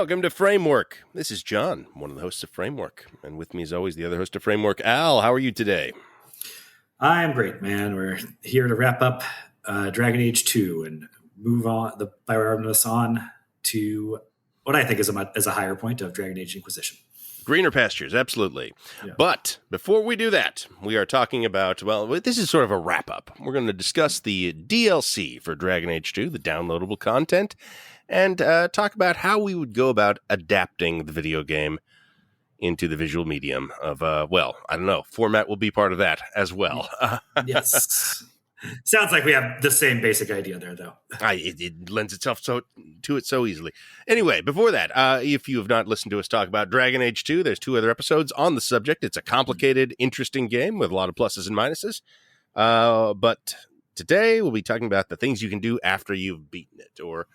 Welcome to Framework. This is John, one of the hosts of Framework. And with me, as always, the other host of Framework, Al. How are you today? I'm great, man. We're here to wrap up Dragon Age 2 and move on the Bioware Omnibus on to what I think is a higher point of Dragon Age Inquisition. Greener pastures, absolutely. Yeah. But before we do that, we are talking about, well, this is sort of a wrap-up. We're going to discuss the DLC for Dragon Age 2, the downloadable content, and talk about how we would go about adapting the video game into the visual medium of, well, I don't know, format will be part of that as well. Yes. Sounds like we have the same basic idea there, though. It lends itself to it so easily. Anyway, before that, if you have not listened to us talk about Dragon Age 2, there's 2 other episodes on the subject. It's a complicated, interesting game with a lot of pluses and minuses. But today we'll be talking about the things you can do after you've beaten it, or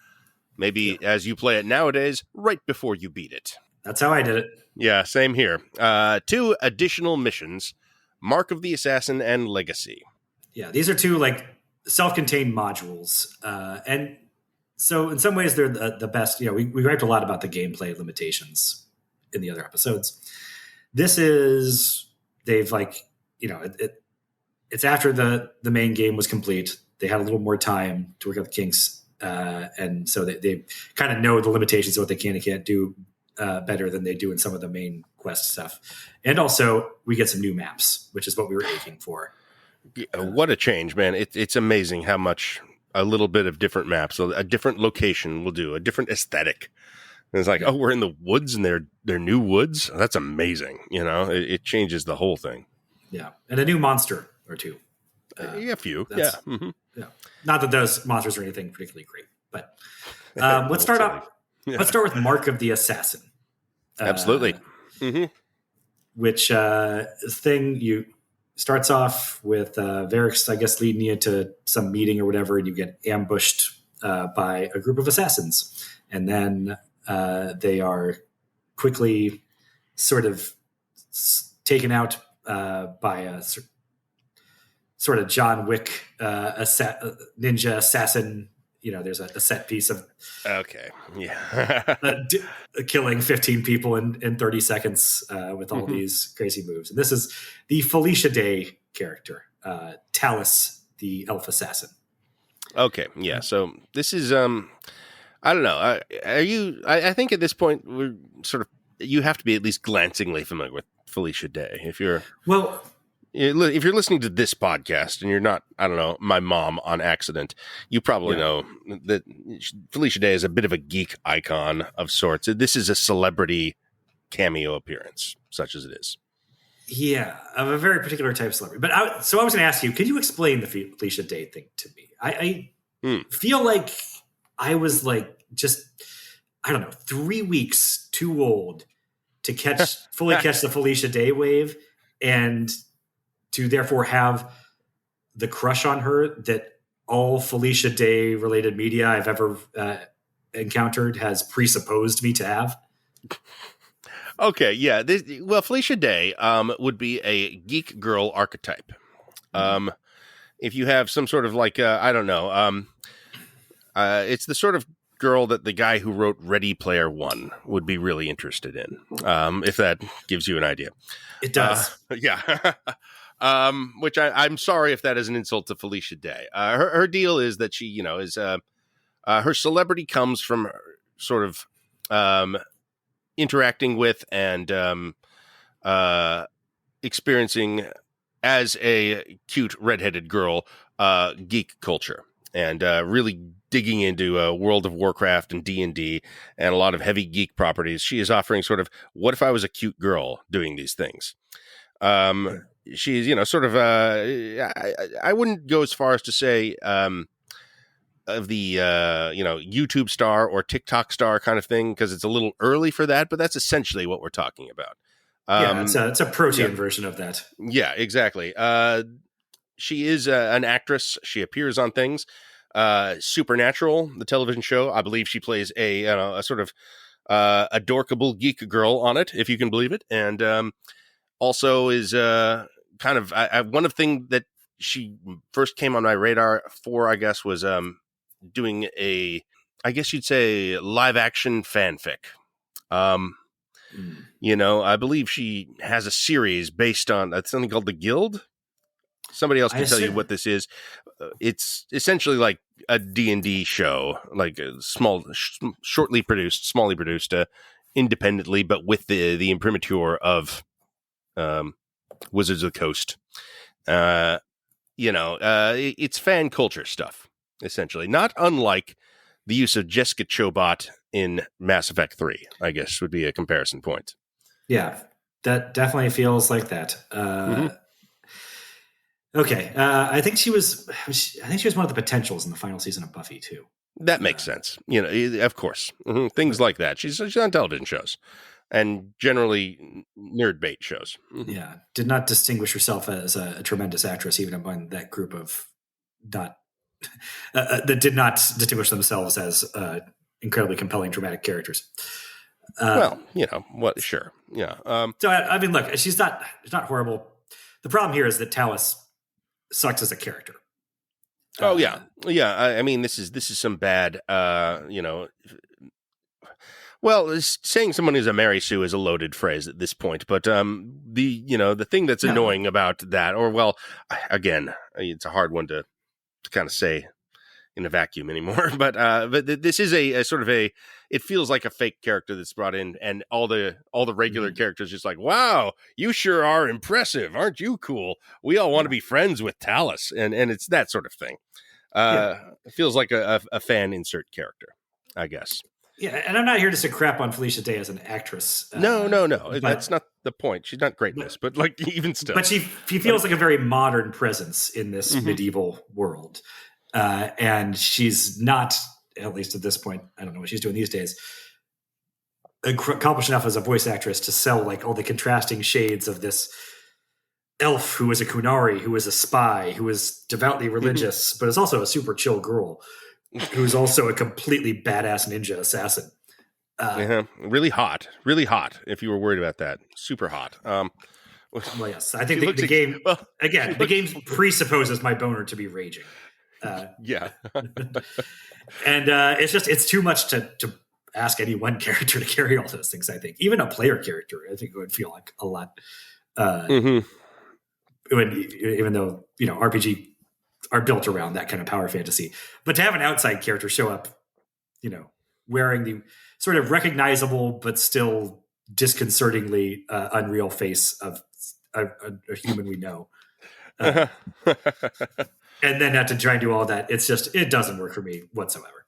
maybe as you play it nowadays, right before you beat it. That's how I did it. Yeah, same here. 2 additional missions, Mark of the Assassin and Legacy. Yeah, these are 2 self-contained modules. And so in some ways they're the best. We griped a lot about the gameplay limitations in the other episodes. This is, they've it's after the main game was complete. They had a little more time to work out the kinks. And so they kind of know the limitations of what they can and can't do better than they do in some of the main quest stuff. And also we get some new maps, which is what we were aching for. What a change, man. It's amazing how much a little bit of different maps, so a different location will do, a different aesthetic. And it's like, oh, we're in the woods and they're new woods. That's amazing. It changes the whole thing. Yeah. And a new monster or 2. A few. Yeah. Mm-hmm. Yeah. Not that those monsters are anything particularly great, but let's start off. Yeah. Let's start with Mark of the Assassin. Absolutely. Which thing starts off with Varix, I guess, leading you to some meeting or whatever, and you get ambushed by a group of assassins. And then they are quickly sort of taken out by a sort of John Wick ninja assassin. There's a set piece of killing 15 people in 30 seconds with all these crazy moves. And this is the Felicia Day character, Talus, the elf assassin. Okay, yeah. So this is I don't know. I think at this point we're sort of, you have to be at least glancingly familiar with Felicia Day if you're listening to this podcast and you're not, I don't know, my mom on accident, you probably know that Felicia Day is a bit of a geek icon of sorts. This is a celebrity cameo appearance, such as it is. Yeah, of a very particular type of celebrity. But I was going to ask you, could you explain the Felicia Day thing to me? I feel like I was just, I don't know, 3 weeks too old to fully catch the Felicia Day wave, and to therefore have the crush on her that all Felicia Day related media I've ever encountered has presupposed me to have. Okay, yeah. Felicia Day would be a geek girl archetype. If you have some sort of I don't know, it's the sort of girl that the guy who wrote Ready Player One would be really interested in, if that gives you an idea. It does. Yeah. Which I'm sorry if that is an insult to Felicia Day. Her deal is that she, is her celebrity comes from her sort of interacting with and experiencing as a cute redheaded girl geek culture, and really digging into World of Warcraft and D&D and a lot of heavy geek properties. She is offering sort of, what if I was a cute girl doing these things? She's, sort of, I wouldn't go as far as to say of the, YouTube star or TikTok star kind of thing, because it's a little early for that, but that's essentially what we're talking about. It's a protein version of that. Yeah, exactly. She is an actress. She appears on things. Supernatural, the television show, I believe she plays a sort of adorkable geek girl on it, if you can believe it. And also is kind of one of the things that she first came on my radar for, I guess, was doing I guess you'd say live action fanfic Mm. I believe she has a series based on something called The Guild. Somebody else I can tell you assume. what this is. It's essentially like a D&D show, like a small, smallly produced, independently, but with the imprimatur of Wizards of the Coast. It's fan culture stuff, essentially. Not unlike the use of Jessica Chobot in Mass Effect 3, I guess, would be a comparison point. Yeah, that definitely feels like that. Mm-hmm. Okay, I think she was. I think she was one of the potentials in the final season of Buffy too. That makes sense. Of course. Mm-hmm. Things like that. She's on television shows and generally nerd bait shows. Mm-hmm. Yeah, did not distinguish herself as a tremendous actress, even among that group of not that did not distinguish themselves as incredibly compelling dramatic characters. Well, what? Sure. Yeah. So I mean, look, she's not horrible. The problem here is that Talos sucks as a character. Oh yeah, yeah. I mean, this is some bad. Well, saying someone is a Mary Sue is a loaded phrase at this point, but the thing that's annoying about that, or well, again, it's a hard one to kind of say in a vacuum anymore. But this is a sort of a. It feels like a fake character that's brought in, and all the regular characters just like, wow, you sure are impressive, aren't you? Cool. We all want to be friends with Talos, and it's that sort of thing. It feels like a fan insert character, I guess. Yeah, and I'm not here to say crap on Felicia Day as an actress. No. That's not the point. She's not great in this, but like even still. But she feels like a very modern presence in this medieval world. And she's not, at least at this point, I don't know what she's doing these days, accomplished enough as a voice actress to sell like all the contrasting shades of this elf who is a Kunari, who is a spy, who is devoutly religious, but is also a super chill girl. Who's also a completely badass ninja assassin. Really hot. If you were worried about that, super hot. Well, yes, I think the game the game presupposes my boner to be raging. Yeah, and it's too much to ask any one character to carry all those things. I think even a player character, I think it would feel like a lot. Even though RPG are built around that kind of power fantasy. But to have an outside character show up, wearing the sort of recognizable but still disconcertingly unreal face of a human we know, and then have to try and do all that, it doesn't work for me whatsoever.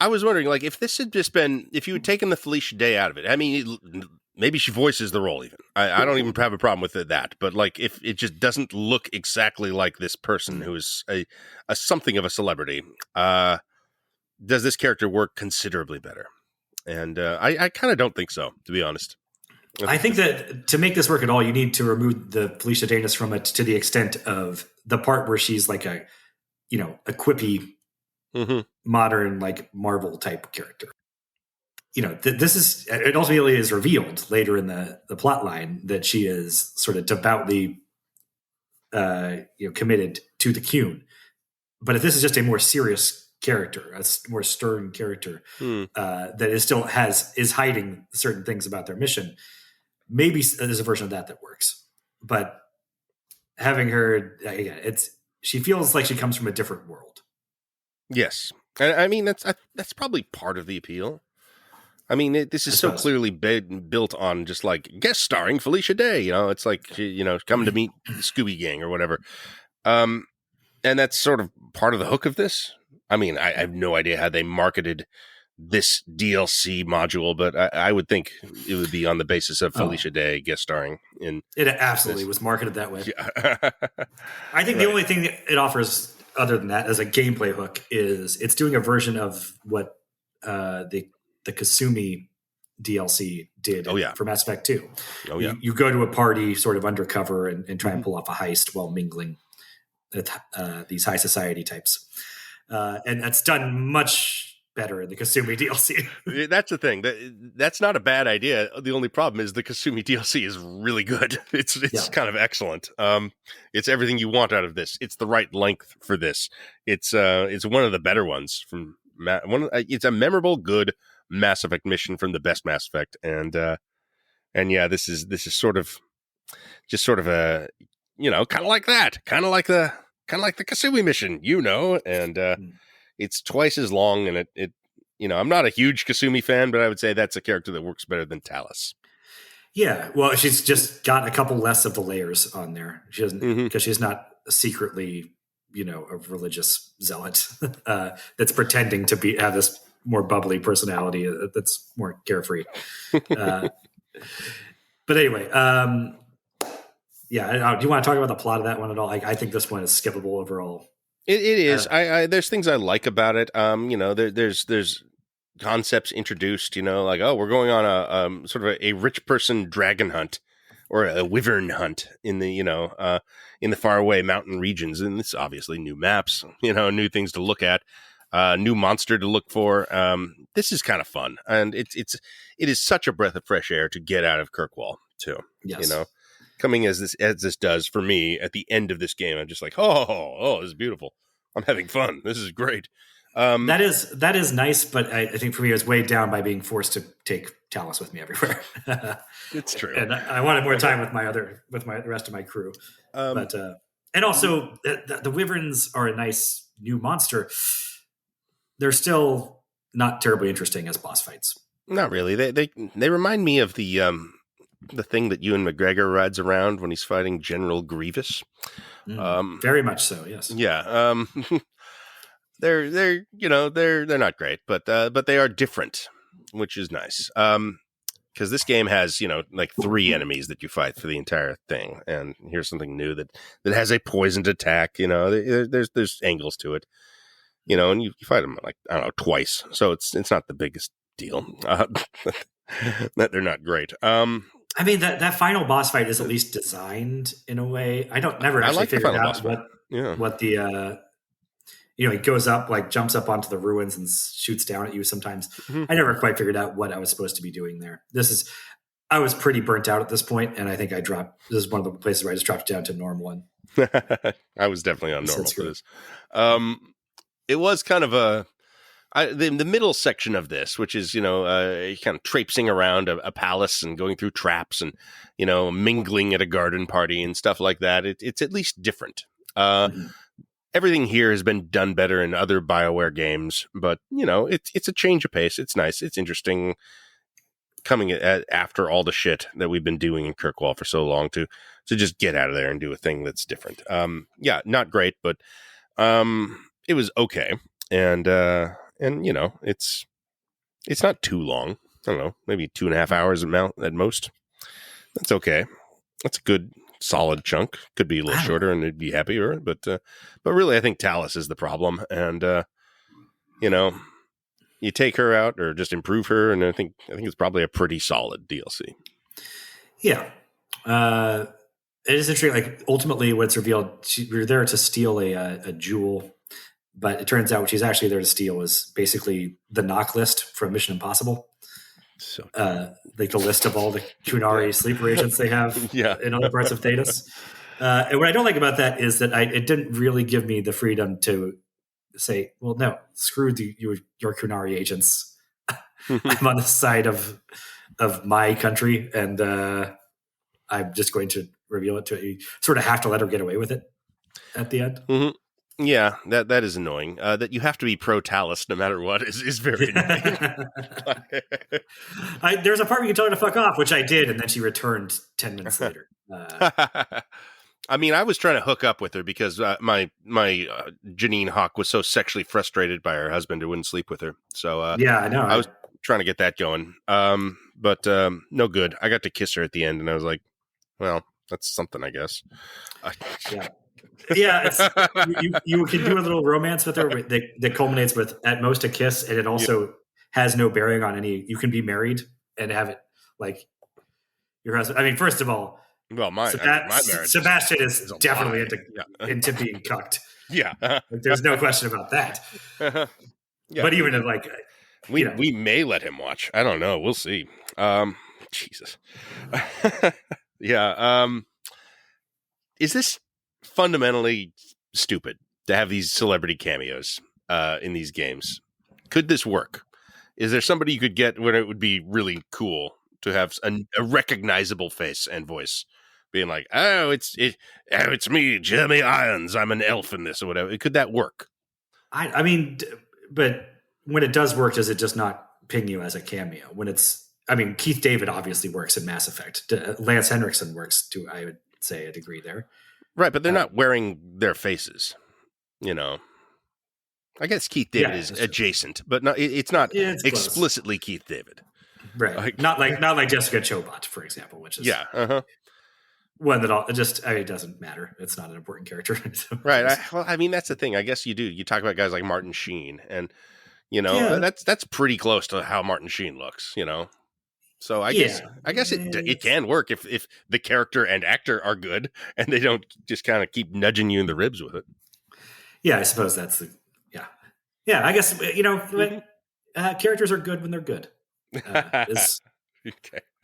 I was wondering, like, if this had just been, if you had taken the Felicia Day out of it, I mean, maybe she voices the role even. I don't even have a problem with that. But, like, if it just doesn't look exactly like this person who is a something of a celebrity, does this character work considerably better? And I kind of don't think so, to be honest. I think that to make this work at all, you need to remove the Felicia Dayness from it to the extent of the part where she's like a quippy, modern, like Marvel type character. This is, it ultimately is revealed later in the plot line that she is sort of devoutly, committed to the Qun. But if this is just a more serious character, a more stern character that is hiding certain things about their mission, maybe there's a version of that works. But having her, she feels like she comes from a different world. Yes, and I mean that's probably part of the appeal. I mean, this is so clearly built on just like guest starring Felicia Day. It's like coming to meet the Scooby Gang or whatever. And that's sort of part of the hook of this. I mean, I have no idea how they marketed this DLC module, but I would think it would be on the basis of Felicia Day guest starring in. It absolutely was marketed that way. Yeah. I think the only thing that it offers other than that as a gameplay hook is it's doing a version of what the Kasumi DLC did for Mass Effect 2. Oh, yeah. You go to a party sort of undercover and try and pull off a heist while mingling with these high society types. And that's done much better in the Kasumi DLC. That's the thing. That's not a bad idea. The only problem is the Kasumi DLC is really good. It's kind of excellent. It's everything you want out of this. It's the right length for this. It's one of the better ones from it's a memorable, good Mass Effect mission from the best Mass Effect, and yeah, this is sort of just sort of a, kind of like that, kind of like the Kasumi mission, and it's twice as long, and it I'm not a huge Kasumi fan, but I would say that's a character that works better than Talus. Yeah, well, she's just got a couple less of the layers on there. She doesn't, because she's not secretly, a religious zealot that's pretending to have this more bubbly personality that's more carefree. But anyway, yeah. Do you want to talk about the plot of that one at all? I think this one is skippable overall. It is. There's things I like about it. There's concepts introduced. Like, oh, we're going on a sort of a rich person dragon hunt or a wyvern hunt in the in the faraway mountain regions, and it's obviously new maps. New things to look at, new monster to look for. This is kind of fun, and it is such a breath of fresh air to get out of Kirkwall too. Yes. Coming as this does for me at the end of this game, I'm just like, oh, this is beautiful. I'm having fun. This is great. That is nice, but I think for me it was weighed down by being forced to take Talus with me everywhere. It's true, and I wanted more time with the rest of my crew. And also the wyverns are a nice new monster. They're still not terribly interesting as boss fights. Not really. They remind me of the thing that Ewan McGregor rides around when he's fighting General Grievous. Very much so, yes. Yeah. They're not great, but they are different, which is nice. Because this game has, like 3 enemies that you fight for the entire thing, and here's something new that has a poisoned attack. There's angles to it, and you fight them like, I don't know, twice, so it's not the biggest deal. That they're not great. I mean, that final boss fight is at least designed in a way. I never actually figured out what the he goes up, like jumps up onto the ruins and shoots down at you sometimes. Mm-hmm. I never quite figured out what I was supposed to be doing there. I was pretty burnt out at this point, and I think this is one of the places where I just dropped down to normal one. I was definitely on normal for this. It was kind of the middle section of this, which is, kind of traipsing around a palace and going through traps and, mingling at a garden party and stuff like that. It's at least different. Everything here has been done better in other BioWare games, but, it's a change of pace. It's nice. It's interesting coming after all the shit that we've been doing in Kirkwall for so long to just get out of there and do a thing that's different. Not great, but it was okay. And it's not too long. I don't know, maybe 2.5 hours at most. That's okay. That's a good solid chunk. Could be a little shorter and it'd be happier, but really I think Talus is the problem. And you take her out or just improve her, and I think it's probably a pretty solid DLC. Yeah. It is interesting. Like, ultimately what's revealed, we're there to steal a jewel. But it turns out what she's actually there to steal is basically the knock list from Mission Impossible. So, like the list of all the Kunari sleeper agents they have in other parts of Thedas. And what I don't like about that is that it didn't really give me the freedom to say, well, no, screw your Kunari agents. I'm on the side of my country, and I'm just going to reveal it to you. Sort of have to let her get away with it at the end. Mm-hmm. Yeah, that is annoying. That you have to be pro Talus no matter what is very annoying. There's a part where you can tell her to fuck off, which I did, and then she returned 10 minutes later. I mean, I was trying to hook up with her because my Janine Hawk was so sexually frustrated by her husband who wouldn't sleep with her. So I know. I was trying to get that going, but no good. I got to kiss her at the end, and I was like, well, that's something, I guess. Yeah, you can do a little romance with her that culminates with at most a kiss, and it also has no bearing on any. You can be married and have it like your husband. I mean, first of all, well, my marriage. Sebastian is definitely into being cucked. Yeah, there's no question about that. Yeah, but even if we may let him watch. I don't know. We'll see. Jesus. Yeah. Is this fundamentally stupid to have these celebrity cameos in these games? Could this work? Is there somebody you could get where it would be really cool to have a recognizable face and voice, being like, oh, it's me, Jeremy Irons. I'm an elf in this or whatever. Could that work? I mean, but when it does work, does it just not ping you as a cameo? When it's, I mean, Keith David obviously works in Mass Effect. Lance Henriksen works to, I would say, a degree there. Right, but they're not wearing their faces, I guess Keith David is adjacent, but no, it's not explicitly close. Keith David. Right. Not like Jessica Chobot, for example, which is one that it doesn't matter. It's not an important character. Right. I mean, that's the thing. I guess you do. You talk about guys like Martin Sheen, and that's pretty close to how Martin Sheen looks. So I guess it can work if the character and actor are good, and they don't just kind of keep nudging you in the ribs with it. Yeah, I suppose that's the I guess characters are good when they're good. Is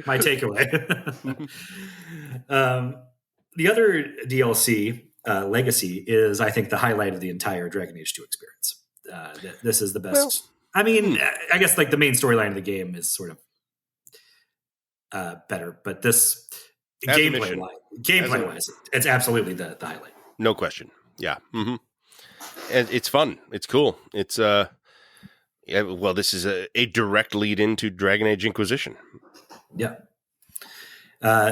my takeaway. The other DLC, Legacy, is I think the highlight of the entire Dragon Age 2 experience. This is the best. Well, I mean, I guess like the main storyline of the game is sort of better, but this gameplay wise, it's absolutely the highlight. No question. Yeah. Mm-hmm. And it's fun. It's cool. It's this is a direct lead into Dragon Age Inquisition. Yeah.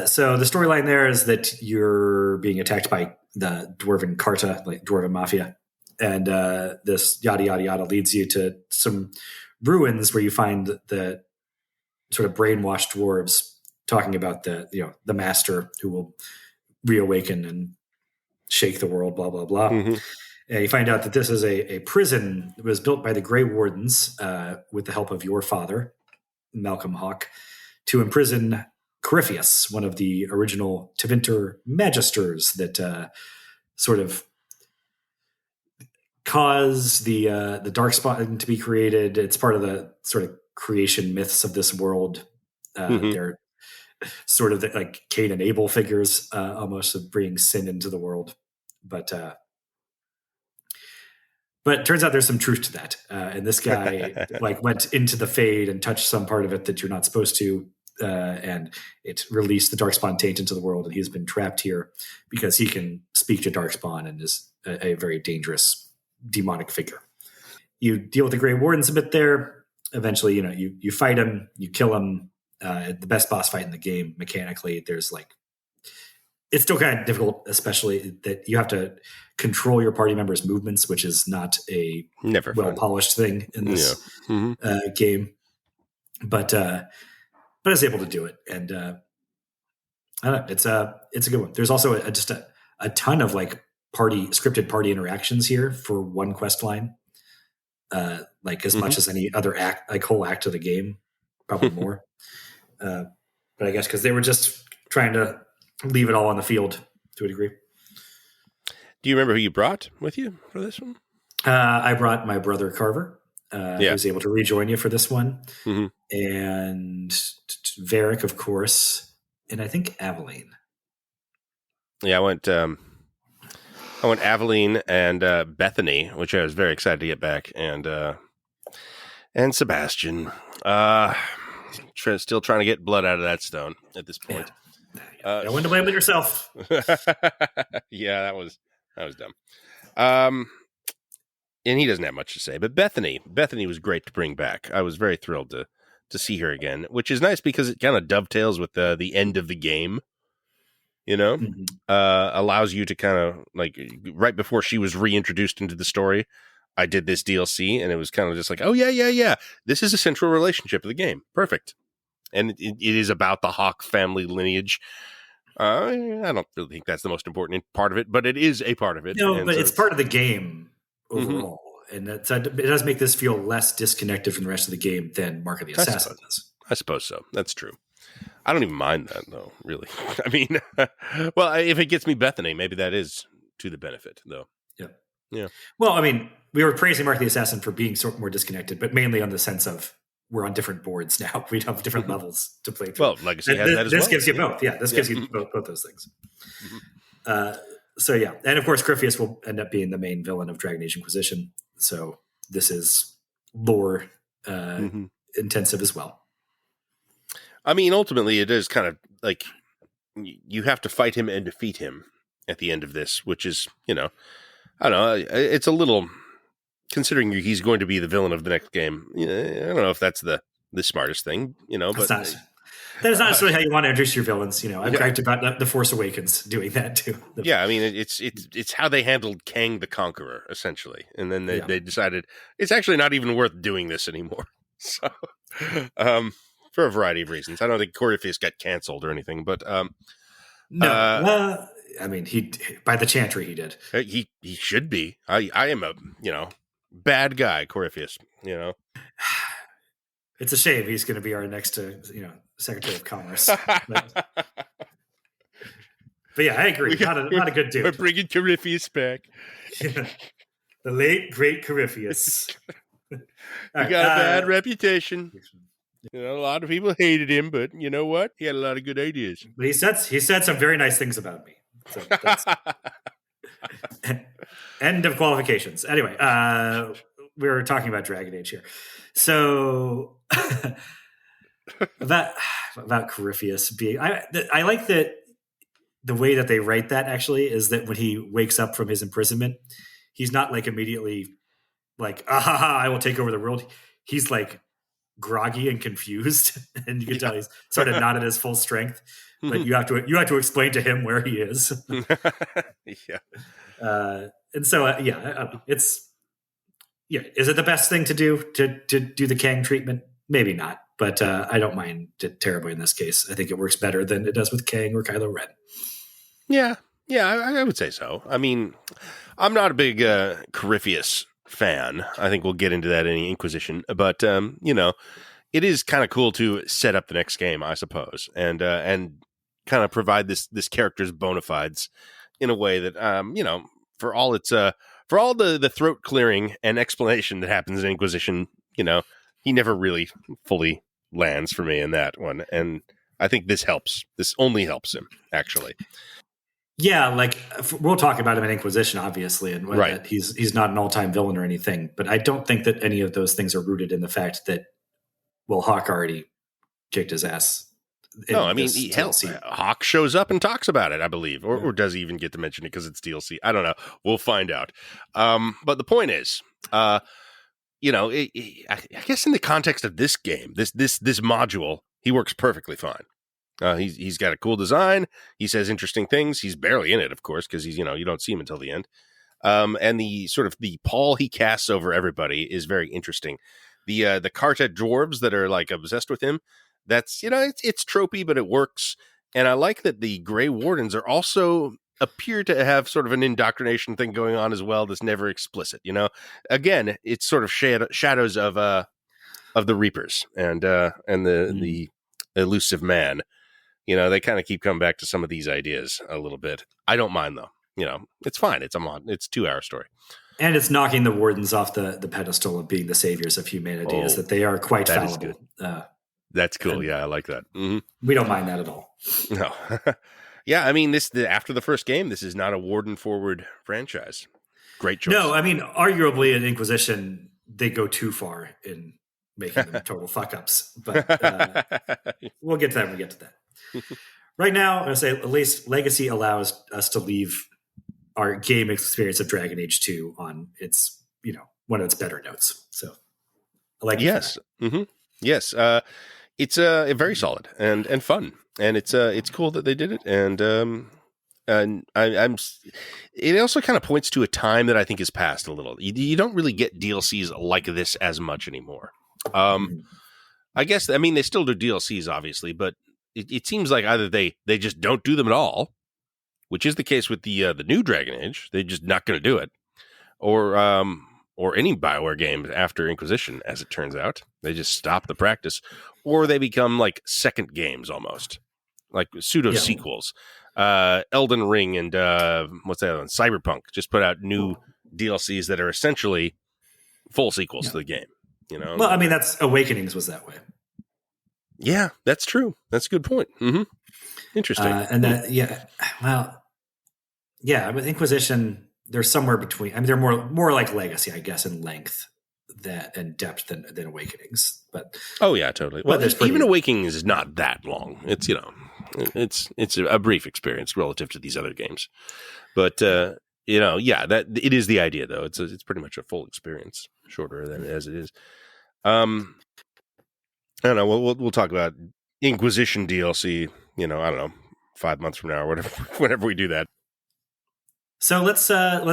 So the storyline there is that you're being attacked by the Dwarven Carta, like Dwarven Mafia. And this yada, yada, yada leads you to some ruins where you find the sort of brainwashed dwarves talking about the master who will reawaken and shake the world, blah, blah, blah. Mm-hmm. And you find out that this is a prison that was built by the Grey Wardens with the help of your father, Malcolm Hawke, to imprison Corypheus, one of the original Tevinter Magisters that sort of caused the Darkspawn to be created. It's part of the sort of creation myths of this world. They're sort of like Cain and Abel figures, almost, of bringing sin into the world. But it turns out there's some truth to that. And this guy went into the Fade and touched some part of it that you're not supposed to. And it released the Darkspawn taint into the world. And he's been trapped here because he can speak to Darkspawn and is a very dangerous demonic figure. You deal with the Grey Wardens a bit there. Eventually, you fight him, you kill him. The best boss fight in the game, mechanically, it's still kind of difficult, especially that you have to control your party members' movements, which is not a well-polished thing in this game. But I was able to do it, and I don't know, it's a good one. There's also just a ton of scripted party interactions here for one quest line, as much as any other whole act of the game, probably more. But I guess because they were just trying to leave it all on the field to a degree. Do you remember who you brought with you for this one? I brought my brother Carver, who was able to rejoin you for this one, and Varric, of course, and I think Aveline. Yeah, I went Aveline and Bethany, which I was very excited to get back, and Sebastian. Still trying to get blood out of that stone at this point. No one to blame but yourself. Yeah, that was dumb. And he doesn't have much to say. But Bethany was great to bring back. I was very thrilled to see her again, which is nice because it kind of dovetails with the end of the game. Allows you to kind of right before she was reintroduced into the story. I did this DLC, and it was kind of just like, oh, yeah. This is a central relationship of the game. Perfect. And it is about the Hawke family lineage. I don't really think that's the most important part of it, but it is a part of it. No, but it's part of the game overall. And it does make this feel less disconnected from the rest of the game than Mark of the Assassin does. I suppose so. That's true. I don't even mind that, though, really. I mean, well, if it gets me Bethany, maybe that is to the benefit, though. Yeah. Well, I mean, we were praising Mark the Assassin for being sort of more disconnected, but mainly on the sense of we're on different boards now. We have different levels to play through. Well, Legacy has that as well. This gives you both. Yeah, this gives you both those things. So, yeah. And, of course, Corypheus will end up being the main villain of Dragon Age Inquisition. So this is lore intensive as well. I mean, ultimately, it is kind of like you have to fight him and defeat him at the end of this, which is, I don't know, it's a little, considering he's going to be the villain of the next game. I don't know if that's the smartest thing, but that is not necessarily how you want to introduce your villains. I've griped about The Force Awakens doing that too. Yeah, I mean, it's how they handled Kang the Conqueror, essentially. And then they decided it's actually not even worth doing this anymore. So, for a variety of reasons. I don't think Corypheus got canceled or anything, but no. I mean, he by the Chantry he did. He should be. I am a bad guy, Corypheus. It's a shame he's going to be our next Secretary of Commerce. But yeah, I agree. Not a good dude. We're bringing Corypheus back. The late great Corypheus. He got a bad reputation. A lot of people hated him, but you know what? He had a lot of good ideas. But he said some very nice things about me. So that's end of qualifications. Anyway, we were talking about Dragon Age here. So about Corypheus being, I like that the way that they write that actually is that when he wakes up from his imprisonment, he's not like immediately like, I will take over the world. He's like groggy and confused, and you can tell he's sort of not at his full strength. But you have to explain to him where he is. Yeah. And so it's is it the best thing to do to do the Kang treatment? Maybe not, but I don't mind it terribly in this case. I think it works better than it does with Kang or Kylo Ren. Yeah, I would say so. I mean, I'm not a big Corypheus fan. I think we'll get into that in Inquisition, but it is kind of cool to set up the next game, I suppose, and kind of provide this character's bona fides in a way that for all the throat clearing and explanation that happens in Inquisition, he never really fully lands for me in that one, and I think this helps. This only helps him, actually. Yeah, like we'll talk about him in Inquisition, obviously, and right. He's not an all-time villain or anything, but I don't think that any of those things are rooted in the fact that Hawk already kicked his ass. No, I mean, Hawk shows up and talks about it, I believe, or does he even get to mention it because it's DLC? I don't know. We'll find out. But the point is, I guess in the context of this game, this module, he works perfectly fine. He's got a cool design. He says interesting things. He's barely in it, of course, because he's you don't see him until the end. And the sort of the pall he casts over everybody is very interesting. The Karta dwarves that are like obsessed with him, that's it's tropey, but it works. And I like that the Grey Wardens are also appear to have sort of an indoctrination thing going on as well that's never explicit. Again, it's sort of shadows of the Reapers and the elusive man. They kind of keep coming back to some of these ideas a little bit. I don't mind though. It's fine. It's a 2-hour story. And it's knocking the Wardens off the pedestal of being the saviors of humanity, is that they are quite fallible. That's cool. Yeah, I like that. Mm-hmm. We don't mind that at all. No. Yeah, I mean, after the first game, this is not a Warden-forward franchise. Great choice. No, I mean, arguably in Inquisition, they go too far in making them total fuck-ups. But we'll get to that when we get to that. Right now, I'm going to say at least Legacy allows us to leave our game experience of Dragon Age 2 on its, one of its better notes. So I like it. Yes. Mm-hmm. Yes. It's very solid and fun. And it's cool that they did it. And it also kind of points to a time that I think has passed a little. You don't really get DLCs like this as much anymore. I guess, I mean, they still do DLCs, obviously, but it seems like either they just don't do them at all, which is the case with the new Dragon Age. They're just not going to do it. Or any Bioware game after Inquisition, as it turns out. They just stop the practice. Or they become like second games almost. Like pseudo-sequels. Elden Ring and what's that one? Cyberpunk just put out new DLCs that are essentially full sequels to the game. Well, I mean, Awakenings was that way. Yeah, that's true. That's a good point. Mm-hmm. Interesting. With Inquisition, they're somewhere between. I mean, they're more like Legacy, I guess, in length that and depth than Awakenings. But oh yeah, totally. Well, there's even Awakenings is not that long. It's it's a brief experience relative to these other games, but that it is the idea though. It's pretty much a full experience, shorter than as it is. I don't know. We'll talk about Inquisition DLC. I don't know, 5 months from now or whatever. Whenever we do that. So let's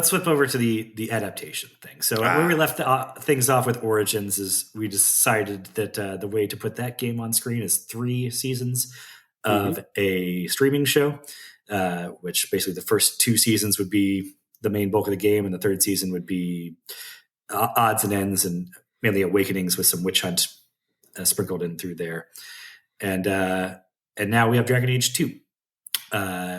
flip over to the adaptation thing. So where we left things off with Origins is we decided that the way to put that game on screen is 3 seasons of a streaming show, which basically the first 2 seasons would be the main bulk of the game, and the 3rd season would be odds and ends and mainly Awakenings with some Witch Hunt sprinkled in through there. And now we have Dragon Age 2,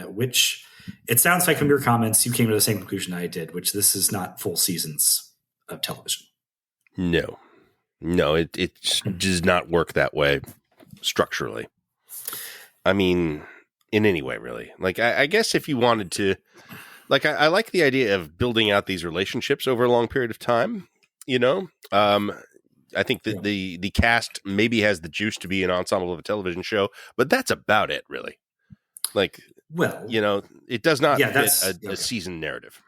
which it sounds like from your comments you came to the same conclusion I did, which this is not full seasons of television. No, it does not work that way structurally. I mean, in any way, really. Like, I guess if you wanted to, like, I like the idea of building out these relationships over a long period of time, I think that the cast maybe has the juice to be an ensemble of a television show, but that's about it, really. Like, well, it does not fit a season narrative.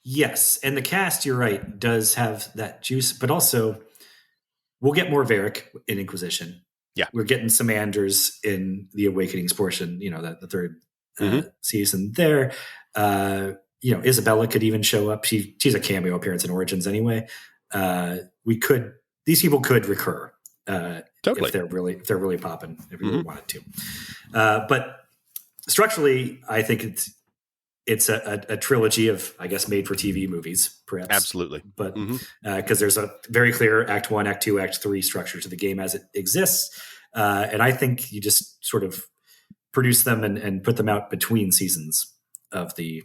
Yes, and the cast, you're right, does have that juice, but also we'll get more Varric in Inquisition. Yeah, we're getting some Anders in the Awakenings portion. The 3rd season there. Isabella could even show up. She's a cameo appearance in Origins anyway. These people could recur totally if they're really popping, if we really wanted to. But structurally, I think it's a trilogy of, I guess, made for TV movies, perhaps. Absolutely, but because there's a very clear Act 1, Act 2, Act 3 structure to the game as it exists, and I think you just sort of produce them and put them out between seasons of the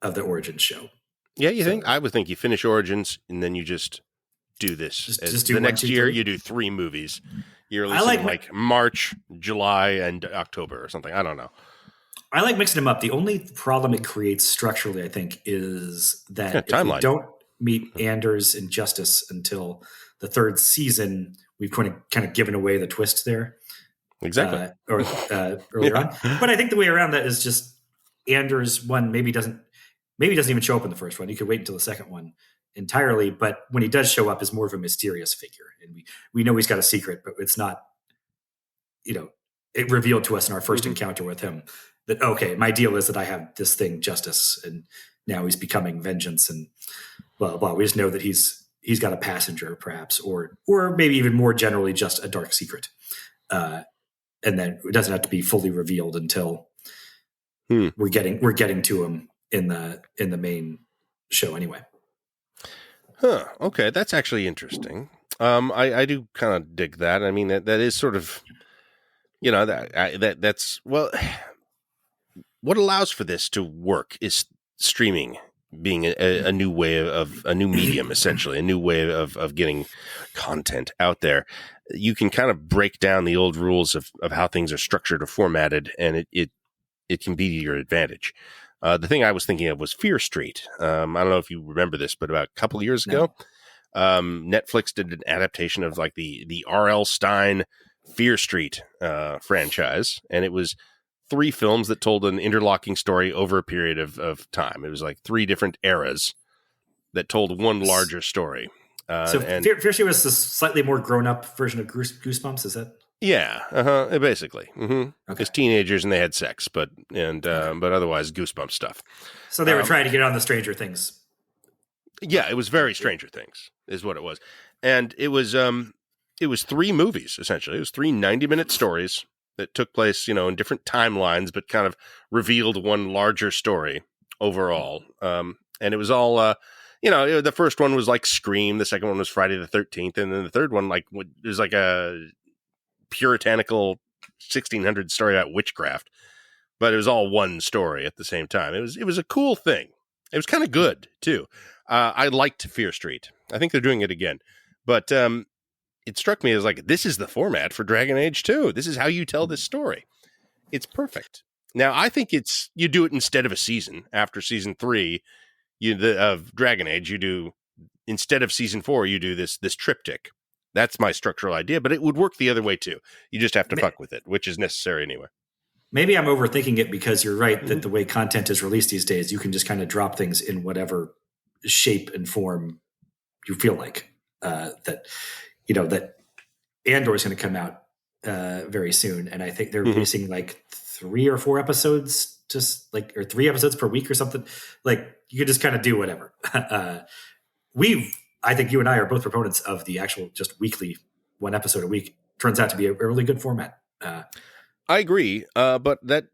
Origins show. Yeah, you think? I would think you finish Origins and then you just do this. Just do the next year. You do 3 movies. You're releasing like March, July, and October or something. I don't know. I like mixing them up. The only problem it creates structurally, I think, is that if we don't meet Anders and Justice until the 3rd season, we've kind of given away the twist there. Exactly. Earlier on. But I think the way around that is just Anders maybe doesn't even show up in the first one. You could wait until the second one entirely. But when he does show up, is more of a mysterious figure. And we know he's got a secret, but it's not, it revealed to us in our first encounter with him that, okay, my deal is that I have this thing, Justice, and now he's becoming Vengeance, and blah, blah. We just know that he's got a passenger, perhaps, or maybe even more generally, just a dark secret. And then it doesn't have to be fully revealed until we're getting to him in the main show anyway. Huh. Okay, that's actually interesting. I do kind of dig that. I mean, that is sort of, that's well. What allows for this to work is streaming being a new way of a new medium, essentially a new way of getting content out there. You can kind of break down the old rules of how things are structured or formatted, and it can be to your advantage. The thing I was thinking of was Fear Street. I don't know if you remember this, but about a couple of years ago, Netflix did an adaptation of like the R.L. Stine Fear Street franchise, and it was 3 films that told an interlocking story over a period of time. It was like 3 different eras that told one larger story. Fear Street was the slightly more grown-up version of Goosebumps, is that? Yeah, basically. Because teenagers and they had sex, but otherwise Goosebumps stuff. So they were trying to get on the Stranger Things. Yeah, it was very Stranger Things, is what it was, and it was 3 movies essentially. It was 3 90-minute stories that took place, in different timelines, but kind of revealed one larger story overall. And it was all, the first one was like Scream, the second one was Friday the 13th, and then the third one it was like a puritanical 1600 story about witchcraft, but it was all one story at the same time. It was a cool thing. It was kind of good too. I liked Fear Street. I think they're doing it again, but it struck me as like, this is the format for Dragon Age 2. This is how you tell this story. It's perfect. Now, I think you do it instead of a season. After season 3 of Dragon Age, you do instead of season 4, you do this triptych. That's my structural idea, but it would work the other way too. You just have to fuck with it, which is necessary anyway. Maybe I'm overthinking it because you're right that Mhm. the way content is released these days, you can just kind of drop things in whatever shape and form you feel like. That Andor is going to come out very soon, and I think they're releasing like 3 or 4 episodes, or 3 episodes per week or something. Like you could just kind of do whatever. I think you and I are both proponents of the actual just weekly 1 episode a week. Turns out to be a really good format. I agree, but that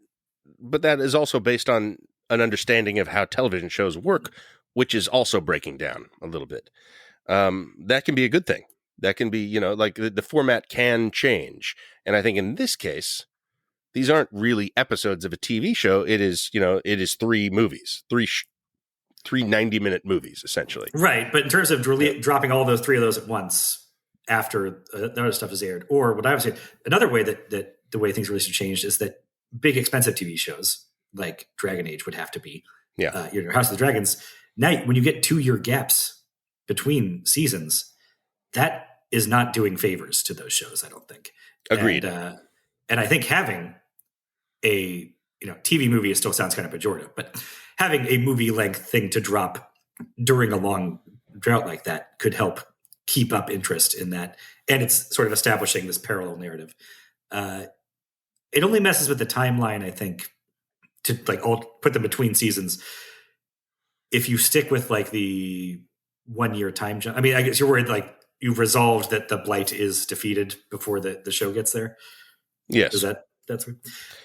is also based on an understanding of how television shows work, which is also breaking down a little bit. That can be a good thing. That can be, like the format can change. And I think in this case, these aren't really episodes of a TV show. It is, it is 3 movies, three 90-minute movies, essentially. Right. But in terms of dropping all those 3 of those at once after the other stuff is aired, or what I was saying, another way that the way things really should change is that big expensive TV shows like Dragon Age would have to be, House of the Dragons. Now, when you get 2-year gaps between seasons, that is not doing favors to those shows, I don't think. Agreed. And I think having a TV movie still sounds kind of pejorative, but having a movie length thing to drop during a long drought like that could help keep up interest in that. And it's sort of establishing this parallel narrative. It only messes with the timeline, I think, to like all put them between seasons. If you stick with like the 1-year time jump, I mean, I guess you're worried like you've resolved that the blight is defeated before the show gets there. Yes. Is that's what,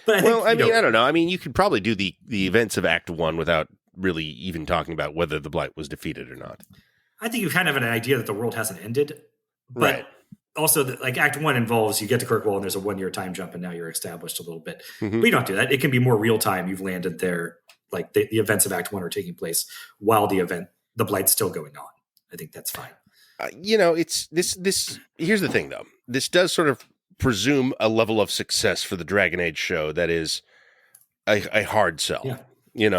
but I think, I don't know. I mean, you could probably do the events of Act 1 without really even talking about whether the blight was defeated or not. I think you kind of have an idea that the world hasn't ended, but right. Also, like Act 1 involves you get to Kirkwall and there's a 1-year time jump, and now you're established a little bit. Mm-hmm. But you don't do that. It can be more real time. You've landed there, like the events of Act 1 are taking place while the blight's still going on. I think that's fine. It's this. Here's the thing, though. This does sort of presume a level of success for the Dragon Age show that is a hard sell. Yeah.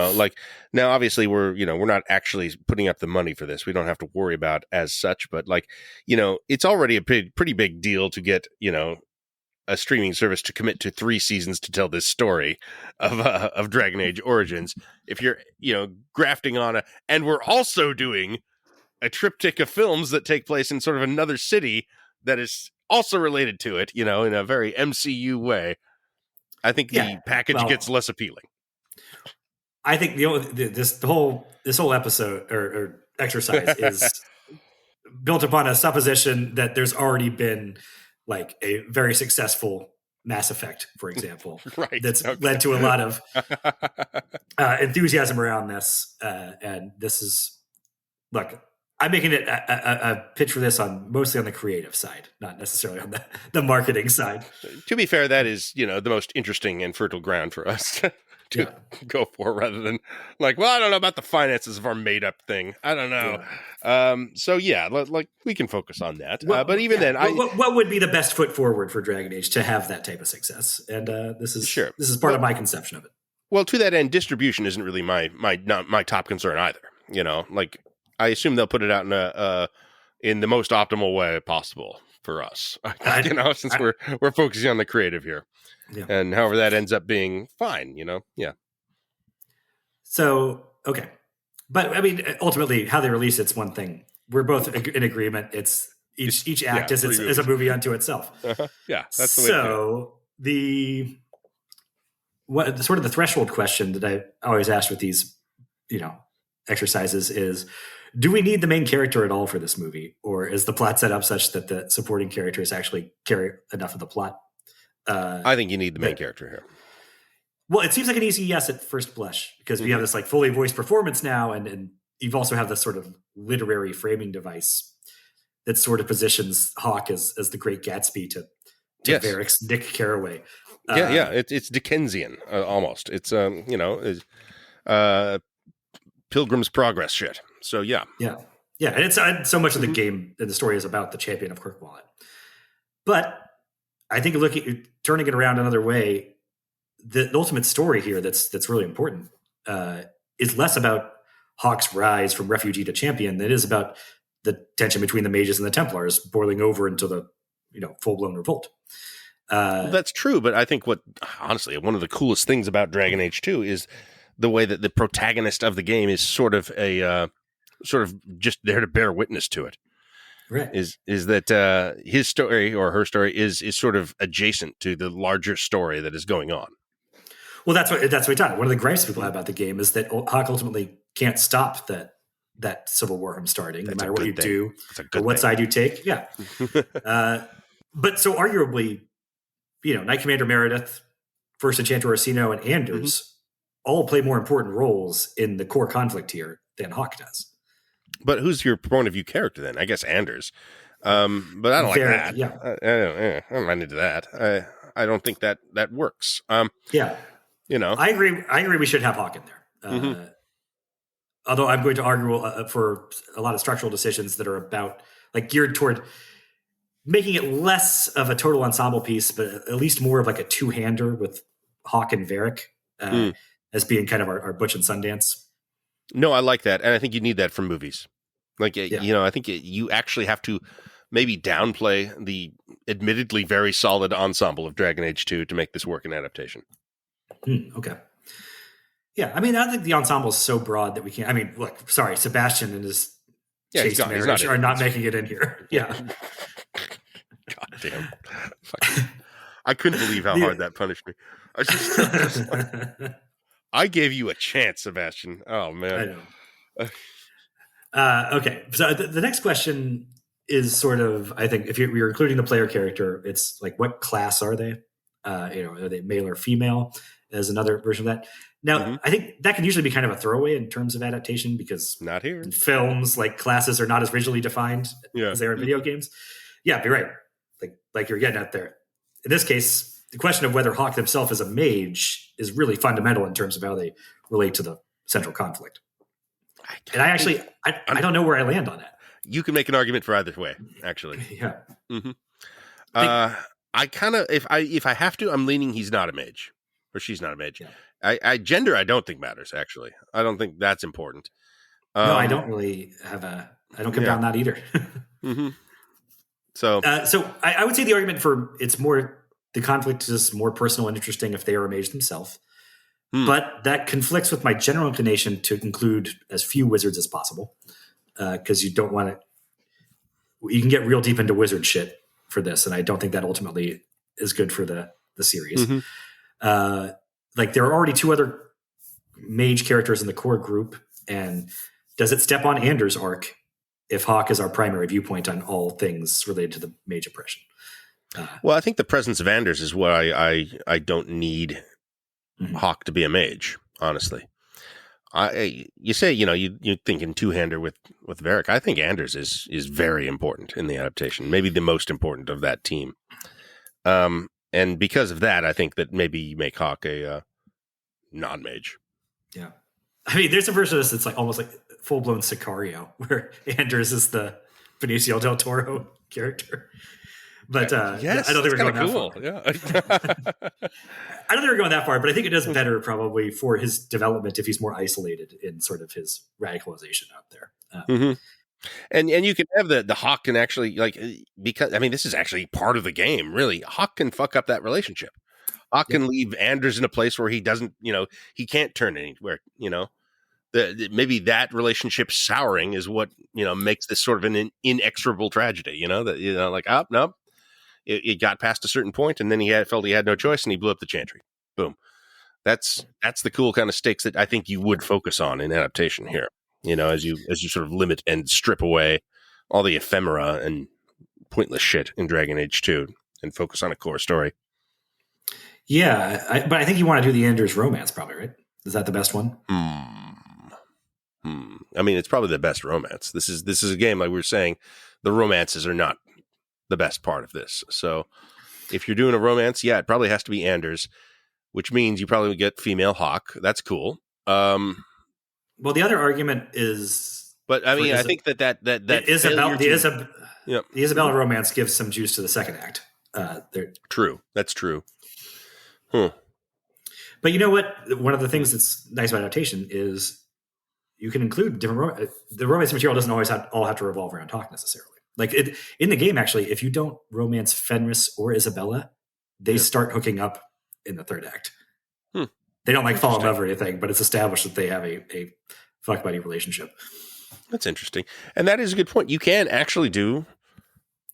Like now, obviously we're not actually putting up the money for this. We don't have to worry about as such, but like, it's already a pretty big deal to get, a streaming service to commit to 3 seasons to tell this story of Dragon Age Origins. If you're, grafting on and we're also doing a triptych of films that take place in sort of another city that is also related to it, in a very MCU way. I think the package gets less appealing. I think this whole episode or exercise is built upon a supposition that there's already been like a very successful Mass Effect, for example, right? That's led to a lot of enthusiasm around this. And this is, look, I'm making it a pitch for this mostly on the creative side, not necessarily on the marketing side. To be fair, that is the most interesting and fertile ground for us to go for, rather than like, well, I don't know about the finances of our made up thing. I don't know. Yeah. Like we can focus on that. But even then, what would be the best foot forward for Dragon Age to have that type of success? And this is part of my conception of it. Well, to that end, distribution isn't really my top concern either. Like I assume they'll put it out in the most optimal way possible for us. Since we're focusing on the creative here. Yeah. And however that ends up being fine, yeah. So, okay. But I mean, ultimately how they release it's one thing. We're both in agreement. It's each act is a movie unto itself. Yeah. That's the way so the sort of the threshold question that I always ask with these, exercises is, do we need the main character at all for this movie? Or is the plot set up such that the supporting characters actually carry enough of the plot? I think you need the main character here. Well, it seems like an easy yes at first blush because we have this like fully voiced performance now, and you've also have this sort of literary framing device that sort of positions Hawke as the Great Gatsby to Varrick's Nick Carraway. It's Dickensian almost. It's Pilgrim's Progress shit. So yeah, and it's so much of the game and the story is about the champion of Kirkwall. But I think turning it around another way, the ultimate story here that's really important is less about Hawke's rise from refugee to champion than it is about the tension between the mages and the Templars boiling over into the full blown revolt. Well, that's true, but I think honestly, one of the coolest things about Dragon Age 2 is the way that the protagonist of the game is sort of just there to bear witness to it. Right. Is that his story or her story is sort of adjacent to the larger story that is going on. Well, that's what we talked. One of the gripes people have about the game is that Hawk ultimately can't stop that civil war from starting, no matter what you do or what side you take. Yeah. But so arguably, Knight Commander Meredith, First Enchanter Orsino, and Anders all play more important roles in the core conflict here than Hawk does. But who's your point of view character then? I guess Anders. But I don't like that. Yeah. I'm not into that. I don't think that works. Yeah. I agree we should have Hawk in there. Although I'm going to argue for a lot of structural decisions that are about geared toward making it less of a total ensemble piece, but at least more of a two-hander with Hawk and Varric as being kind of our Butch and Sundance. No, I like that. And I think you need that from movies. I think you actually have to maybe downplay the admittedly very solid ensemble of Dragon Age 2 to make this work in adaptation. Okay. Yeah, I mean, I think the ensemble is so broad that we can't. I mean, look, sorry, Sebastian and his chaste marriage are not making it in here. Yeah. God damn. I couldn't believe how hard that punished me. I gave you a chance, Sebastian. Oh, man. I know. Okay, so the next question is sort of, I think, if you're including the player character, it's what class are they? Are they male or female? As another version of that. Now, I think that can usually be kind of a throwaway in terms of adaptation because not here. In films, classes are not as visually defined as they are in video games. Yeah, you're right. Like you're getting out there. In this case, the question of whether Hawk himself is a mage is really fundamental in terms of how they relate to the central conflict. And I don't know where I land on that. You can make an argument for either way, actually. Yeah. I kind of, if I have to, I'm leaning he's not a mage. Or she's not a mage. Yeah. Gender, I don't think matters, actually. I don't think that's important. No, I don't really I don't come down that either. So I would say the argument for the conflict is more personal and interesting if they are a mage themselves. But that conflicts with my general inclination to include as few wizards as possible. Because you don't want to, you can get real deep into wizard shit for this. And I don't think that ultimately is good for the series. There are already two other mage characters in the core group, and does it step on Anders' arc if Hawk is our primary viewpoint on all things related to the mage oppression? Well, I think the presence of Anders is why I don't need Hawk to be a mage, honestly. You say, you're thinking two-hander with Varric. I think Anders is very important in the adaptation, maybe the most important of that team. And because of that, I think that maybe you make Hawk a non-mage. Yeah. I mean, there's a version of this that's almost like full-blown Sicario, where Anders is the Benicio del Toro character. But yes, I don't think we're going cool. that far. I don't think we're going that far, but I think it does better probably for his development if he's more isolated in sort of his radicalization out there. And you can have the Hawk can actually because I mean this is actually part of the game. Really, Hawk can fuck up that relationship. Hawk can leave Anders in a place where he doesn't, he can't turn anywhere. Maybe that relationship souring is what makes this sort of an inexorable tragedy. Nope. It got past a certain point, and then he felt he had no choice, and he blew up the Chantry. Boom. That's the cool kind of stakes that I think you would focus on in adaptation here. As you sort of limit and strip away all the ephemera and pointless shit in Dragon Age 2 and focus on a core story. Yeah, but I think you want to do the Anders romance, probably, right? Is that the best one? I mean, it's probably the best romance. This is a game, like we were saying, the romances are not the best part of this. So if you're doing a romance, yeah, it probably has to be Anders, which means you probably would get female Hawk. That's cool. Well, the other argument is, but I mean, I think that the Isabella romance gives some juice to the second act. True, that's true. But you know what? One of the things that's nice about adaptation is you can include different. The romance material doesn't always all have to revolve around talk necessarily. Like in the game, actually, if you don't romance Fenris or Isabella, they start hooking up in the third act. They don't like fall in love or anything, but it's established that they have a fuck buddy relationship. That's interesting. And that is a good point. You can actually do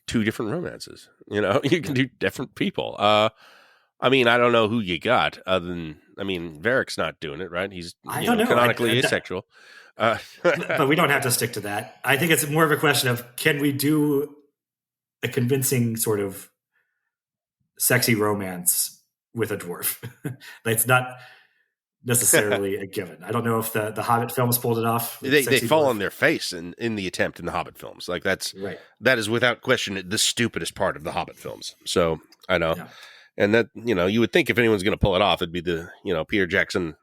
2 different romances. You know, you can do different people. I mean, I don't know who you got other than, I mean, Varric's not doing it, right? He's canonically asexual. But we don't have to stick to that. I think it's more of a question of, can we do a convincing sort of sexy romance with a dwarf? It's not necessarily a given. I don't know if the Hobbit films pulled it off. They fall on their face in the attempt in the Hobbit films. Like that is without question the stupidest part of the Hobbit films. So I know. Yeah. And that, you know, you would think if anyone's going to pull it off, it'd be the, you know, Peter Jackson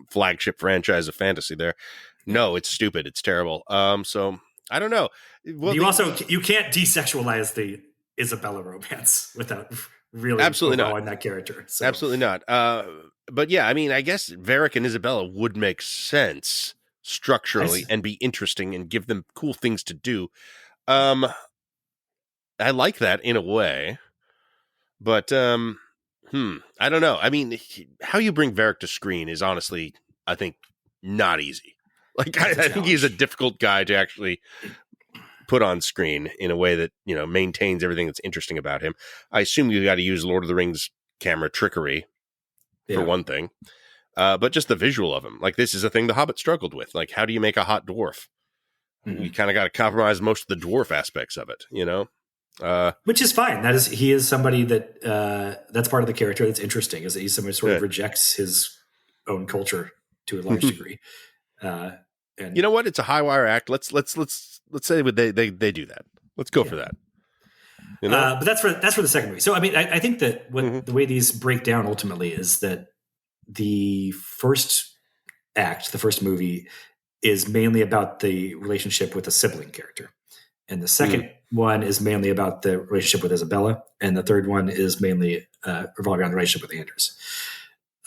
flagship franchise of fantasy there. No, it's stupid. It's terrible. So I don't know. Well, you can't desexualize the Isabella romance without really absolutely not that character. So. Absolutely not. But yeah, I mean, I guess Varric and Isabella would make sense structurally and be interesting and give them cool things to do. I like that in a way, but I don't know. I mean, how you bring Varric to screen is honestly, I think, not easy. Like, I think he's a difficult guy to actually put on screen in a way that, you know, maintains everything that's interesting about him. I assume you got to use Lord of the Rings camera trickery for one thing, but just the visual of him. Like, this is a thing the Hobbit struggled with. Like, how do you make a hot dwarf? Mm-hmm. You kind of got to compromise most of the dwarf aspects of it, you know? Which is fine. He is somebody that that's part of the character that's interesting, is that he's somebody who sort of rejects his own culture to a large degree. And you know what? It's a high wire act. Let's say they do that. Let's go for that. You know? But that's for the second movie. So I mean, I think that the way these break down ultimately is that the first act, the first movie, is mainly about the relationship with a sibling character, and the second one is mainly about the relationship with Isabella, and the third one is mainly revolving around the relationship with Anders.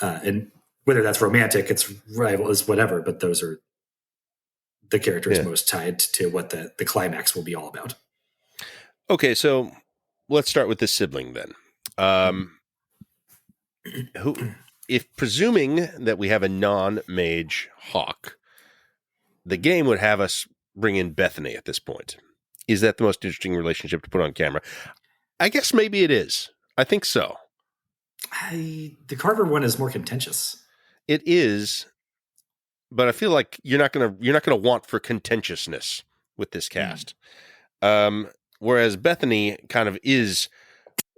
And whether that's romantic, it's rival, is whatever, but those are the characters most tied to what the climax will be all about. Okay, so let's start with the sibling then. If presuming that we have a non-mage hawk, the game would have us bring in Bethany at this point. Is that the most interesting relationship to put on camera? I guess maybe it is. I think so. The Carver one is more contentious. It is, but I feel like you're not gonna want for contentiousness with this cast. Whereas Bethany kind of is.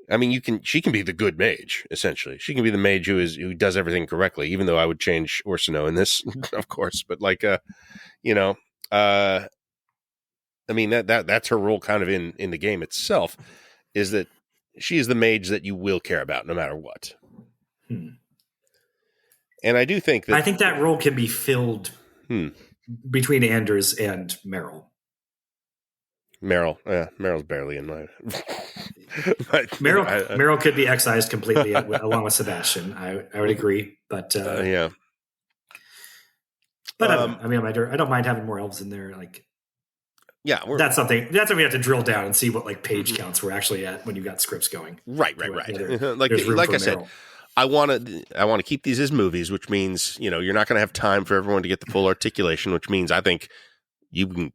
I mean, she can be the good mage, essentially. She can be the mage who does everything correctly, even though I would change Orsino in this, of course. But like, you know, I mean, that's her role kind of in the game itself, is that she is the mage that you will care about no matter what. And I do think that role can be filled between Anders and Meryl. Meryl's barely in my. Meryl could be excised completely along with Sebastian. I would agree, but yeah. But I mean, I don't mind having more elves in there. Like, yeah, that's something we have to drill down and see what like page counts we're actually at when you got scripts going. Right. Like I said, I want to keep these as movies, which means, you know, you're not going to have time for everyone to get the full articulation, which means I think you can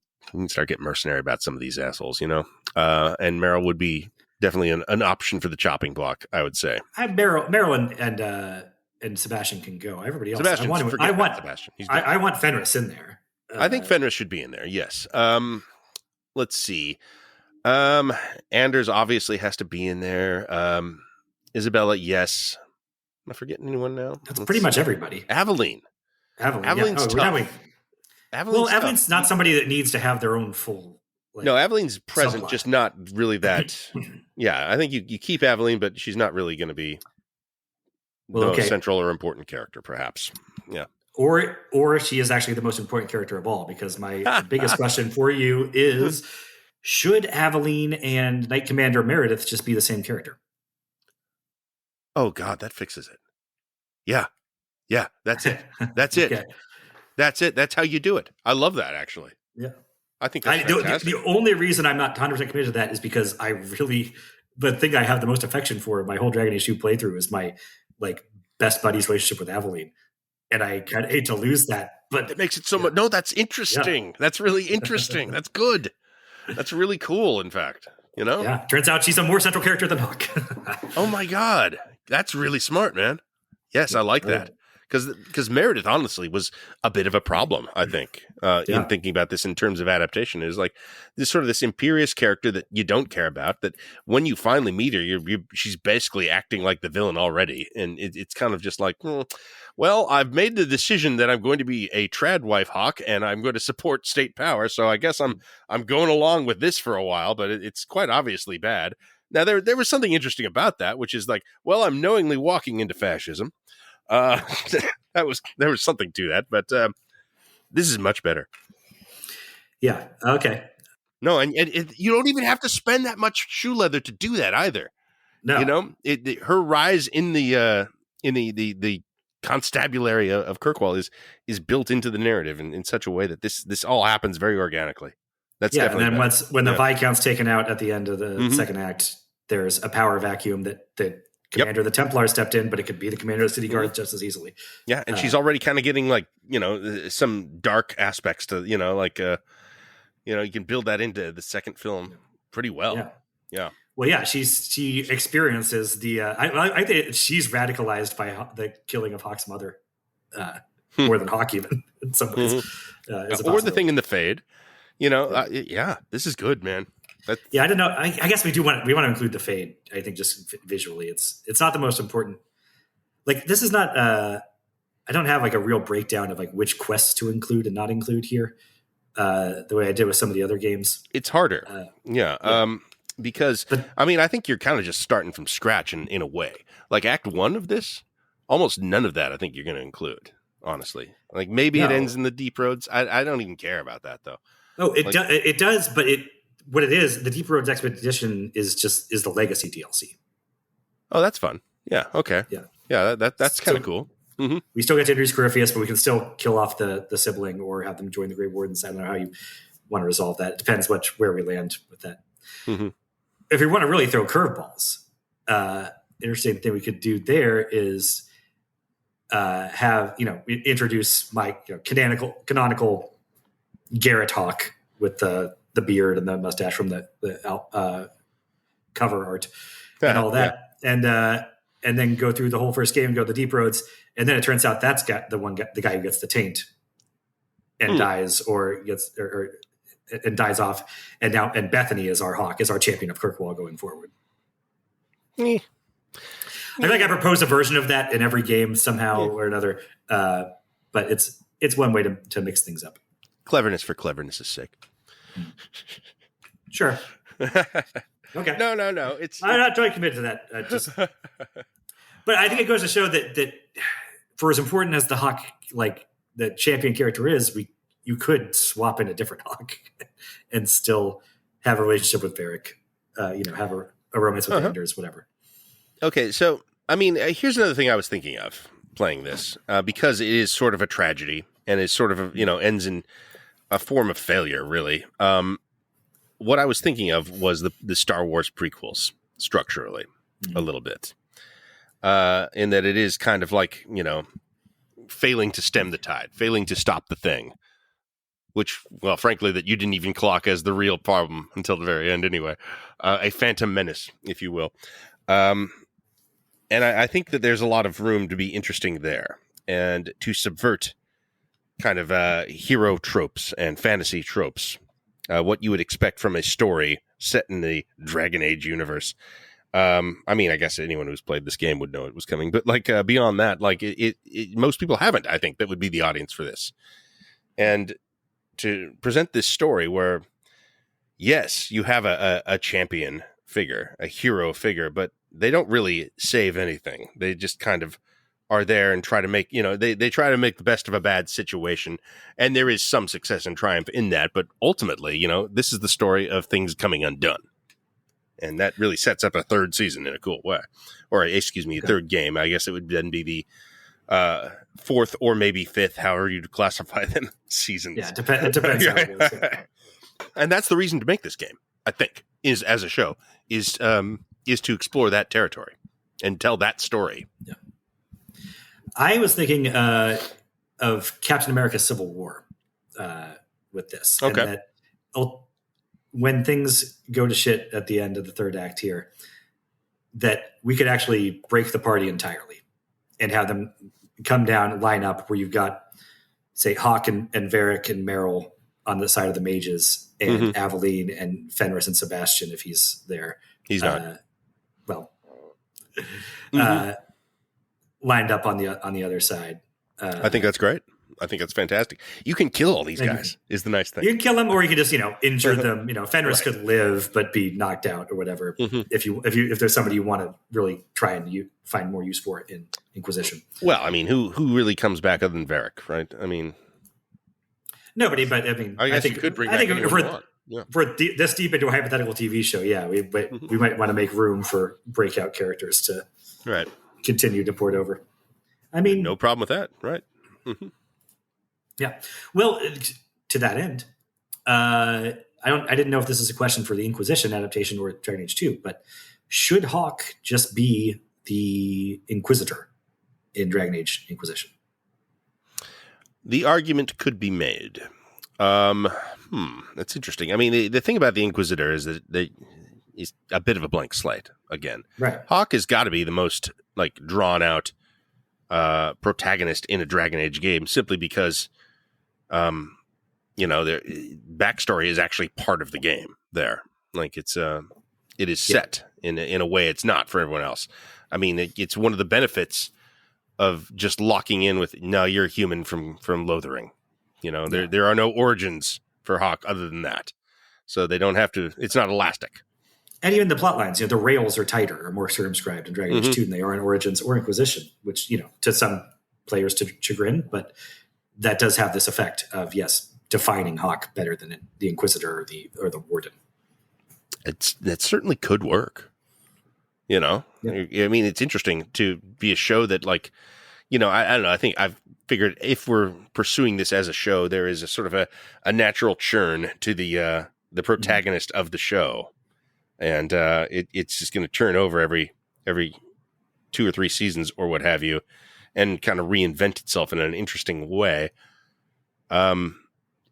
start getting mercenary about some of these assholes, you know. And Meryl would be definitely an option for the chopping block, I would say. Meryl and Sebastian can go. Everybody else, Sebastian. I want Fenris in there. I think Fenris should be in there. Yes. Let's see. Anders obviously has to be in there. Isabella, yes. Am I forgetting anyone now? That's pretty much everybody. Aveline's tough. Aveline's not somebody that needs to have their own full. Like, no, Aveline's present, subplot. Just not really that. Yeah, I think you keep Aveline, but she's not really going to be the most central or important character, perhaps. Yeah. Or she is actually the most important character of all, because my biggest question for you is, should Aveline and Knight Commander Meredith just be the same character? Oh, God, that fixes it. Yeah, that's it. That's it. Okay. That's it. That's how you do it. I love that, actually. Yeah. I think that's fantastic. The only reason I'm not 100% committed to that is because the thing I have the most affection for my whole Dragon Age 2 playthrough is my like best buddies relationship with Aveline. And I kind of hate to lose that, but it makes it so much. No, that's interesting. Yeah. That's really interesting. That's good. That's really cool. In fact, Yeah. Turns out she's a more central character than Hawk. Oh my God. That's really smart, man. Yes, I like that. Because Meredith, honestly, was a bit of a problem, I think, in thinking about this in terms of adaptation. Is like this sort of this imperious character that you don't care about, that when you finally meet her, she's basically acting like the villain already. And it's kind of just like, well, I've made the decision that I'm going to be a trad wife Hawk, and I'm going to support state power. So I guess I'm going along with this for a while, but it's quite obviously bad. Now, there was something interesting about that, which is like, well, I'm knowingly walking into fascism. There was something to that, but this is much better. Yeah. Okay. No, and you don't even have to spend that much shoe leather to do that either. No, her rise in the constabulary of Kirkwall is built into the narrative in such a way that this all happens very organically. That's definitely. And then when the Viscount's taken out at the end of the second act, there's a power vacuum that commander of the Templar stepped in, but it could be the commander of the City Guard just as easily. Yeah, and she's already kind of getting like some dark aspects to like you can build that into the second film pretty well. Yeah. Well, yeah, she experiences the. I think she's radicalized by the killing of Hawk's mother, more than Hawk even in some ways. Or the thing in the Fade. This is good, man. I don't know. I guess we want to include the Fade. I think just visually, it's not the most important. Like this is not. I don't have like a real breakdown of like which quests to include and not include here. The way I did with some of the other games, it's harder. Because I think you're kind of just starting from scratch in a way. Like Act 1 of this, almost none of that I think you're going to include. Honestly, like maybe it ends in the Deep Roads. I don't even care about that though. Oh, it does, but what it is, the Deep Roads Expedition is the Legacy DLC. Oh, that's fun. Yeah. Okay. Yeah. That's kind of cool. Mm-hmm. We still get to introduce Corypheus, but we can still kill off the sibling or have them join the Grey Wardens. I don't know how you want to resolve that. It depends where we land with that. Mm-hmm. If we want to really throw curveballs, interesting thing we could do there is introduce my canonical Garrett Hawk with the beard and the mustache from the cover art and all that, and then go through the whole first game and go to the Deep Roads, and then it turns out that's got the guy who gets the taint and dies and dies off, and Bethany is our Hawk, is our champion of Kirkwall going forward. I think I proposed a version of that in every game somehow or another, but it's one way to mix things up. Cleverness for cleverness' sake. Sure. Okay. No. I'm not trying to commit to that. But I think it goes to show that for as important as the Hawk, like the champion character is, you could swap in a different Hawk and still have a relationship with Varric. Have a romance with Anders, whatever. Okay, so here's another thing I was thinking of playing this because it is sort of a tragedy and is sort of ends in a form of failure, really. What I was thinking of was the Star Wars prequels structurally a little bit, in that it is kind of like, failing to stem the tide, failing to stop the thing, which, well, frankly, that you didn't even clock as the real problem until the very end anyway. A phantom menace, if you will. And I think that there's a lot of room to be interesting there and to subvert kind of hero tropes and fantasy tropes, what you would expect from a story set in the Dragon Age universe. I guess anyone who's played this game would know it was coming, but like beyond that, like most people haven't. I think that would be the audience for this, and to present this story where, yes, you have a champion figure, a hero figure, but they don't really save anything. They just kind of are there and try to make, they try to make the best of a bad situation. And there is some success and triumph in that. But ultimately, this is the story of things coming undone. And that really sets up a third season in a cool way. Or, a third game. I guess it would then be the fourth or maybe fifth, however you classify them, seasons. Yeah, it depends how it is. Yeah. And that's the reason to make this game, I think, is as a show, is to explore that territory and tell that story. Yeah. I was thinking of Captain America: Civil War with this. Okay. And that when things go to shit at the end of the third act here, that we could actually break the party entirely and have them come down and line up where you've got, say, Hawk and Varric and Meryl on the side of the mages, and Aveline and Fenris and Sebastian if he's there. He's not. Lined up on the other side. I think that's great. I think that's fantastic. You can kill all these guys, is the nice thing. You can kill them, or you can just, injure them. Fenris could live but be knocked out or whatever. If there's somebody you want to really try and find more use for it in Inquisition. Well, I mean, who really comes back other than Varric, right? I mean, nobody. But I mean, I think you could bring. I think if we're this deep into a hypothetical TV show, yeah, we might want to make room for breakout characters to continue to port over. I mean, no problem with that, right? Yeah. Well, to that end, I didn't know if this is a question for the Inquisition adaptation or Dragon Age 2, but should Hawk just be the Inquisitor in Dragon Age Inquisition? The argument could be made. That's interesting. I mean, the thing about the Inquisitor is that he's a bit of a blank slate again. Right. Hawk has got to be the most drawn out protagonist in a Dragon Age game, simply because their backstory is actually part of the game there. It is set in a way it's not for everyone else. I mean, it's one of the benefits of just locking in with, no, you're a human from Lothering. There are no origins for Hawk other than that. So they don't have to, it's not elastic. And even the plot lines, the rails are tighter or more circumscribed in Dragon Age 2 than they are in Origins or Inquisition, which, to some players to chagrin, but that does have this effect of, yes, defining Hawk better than the Inquisitor or the Warden. That certainly could work. I mean, it's interesting to be a show that I don't know. I think I've figured if we're pursuing this as a show, there is a sort of a natural churn to the protagonist of the show. And it's just going to turn over every 2 or 3 seasons or what have you, and kind of reinvent itself in an interesting way.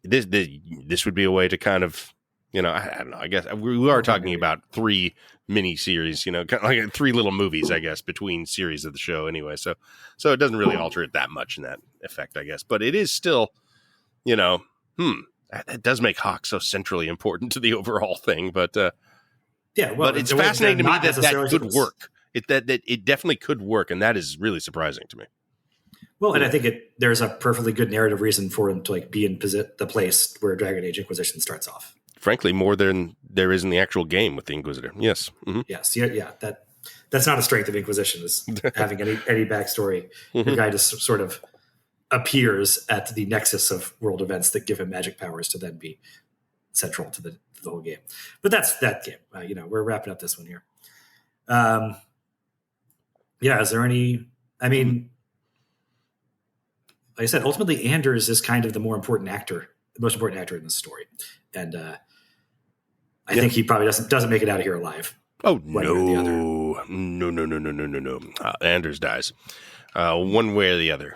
This would be a way to kind of, I don't know. I guess we are talking about 3 mini series, kind of like 3 little movies, I guess, between series of the show anyway. So it doesn't really alter it that much in that effect, I guess. But it is still, that does make Hawk so centrally important to the overall thing. But but it's fascinating to me that could work. That it definitely could work, and that is really surprising to me. Well, and I think there's a perfectly good narrative reason for him to be in the place where Dragon Age Inquisition starts off. Frankly, more than there is in the actual game with the Inquisitor. Yes. Mm-hmm. Yes. Yeah. That's not a strength of Inquisition, is having any backstory. The guy just sort of appears at the nexus of world events that give him magic powers to then be central to the whole game. But that's that game. We're wrapping up this one here. Is there any? I mean, like I said, ultimately Anders is kind of the most important actor in this story, and I think he probably doesn't make it out of here alive. Oh no! Anders dies one way or the other.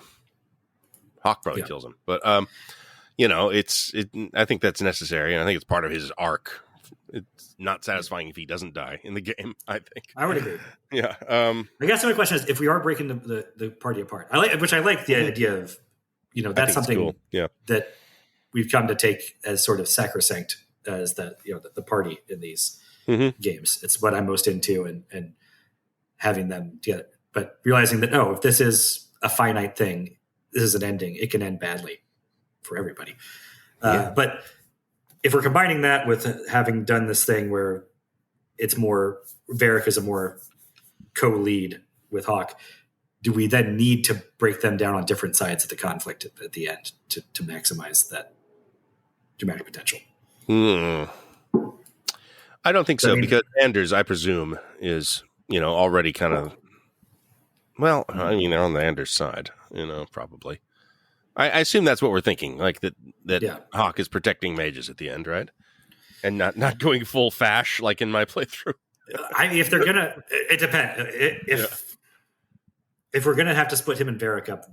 Hawk probably kills him, but I think that's necessary, and I think it's part of his arc. It's not satisfying if he doesn't die in the game, I think. I would agree. Yeah. I guess my question is, if we are breaking the party apart, I like the idea of, that's something cool. That we've come to take as sort of sacrosanct as the party in these games. It's what I'm most into, and having them together. But realizing that, if this is a finite thing, this is an ending, it can end badly for everybody. But if we're combining that with having done this thing where it's more, Varric is a more co-lead with Hawk, do we then need to break them down on different sides of the conflict at the end to maximize that dramatic potential? I don't think so, because Anders, I presume, is, already kind of, they're on the Anders side. probably. I assume that's what we're thinking, like that Yeah. Hawk is protecting mages at the end, right? And not going full fash like in my playthrough. If they're gonna, it depends. If we're gonna have to split him and Varric up,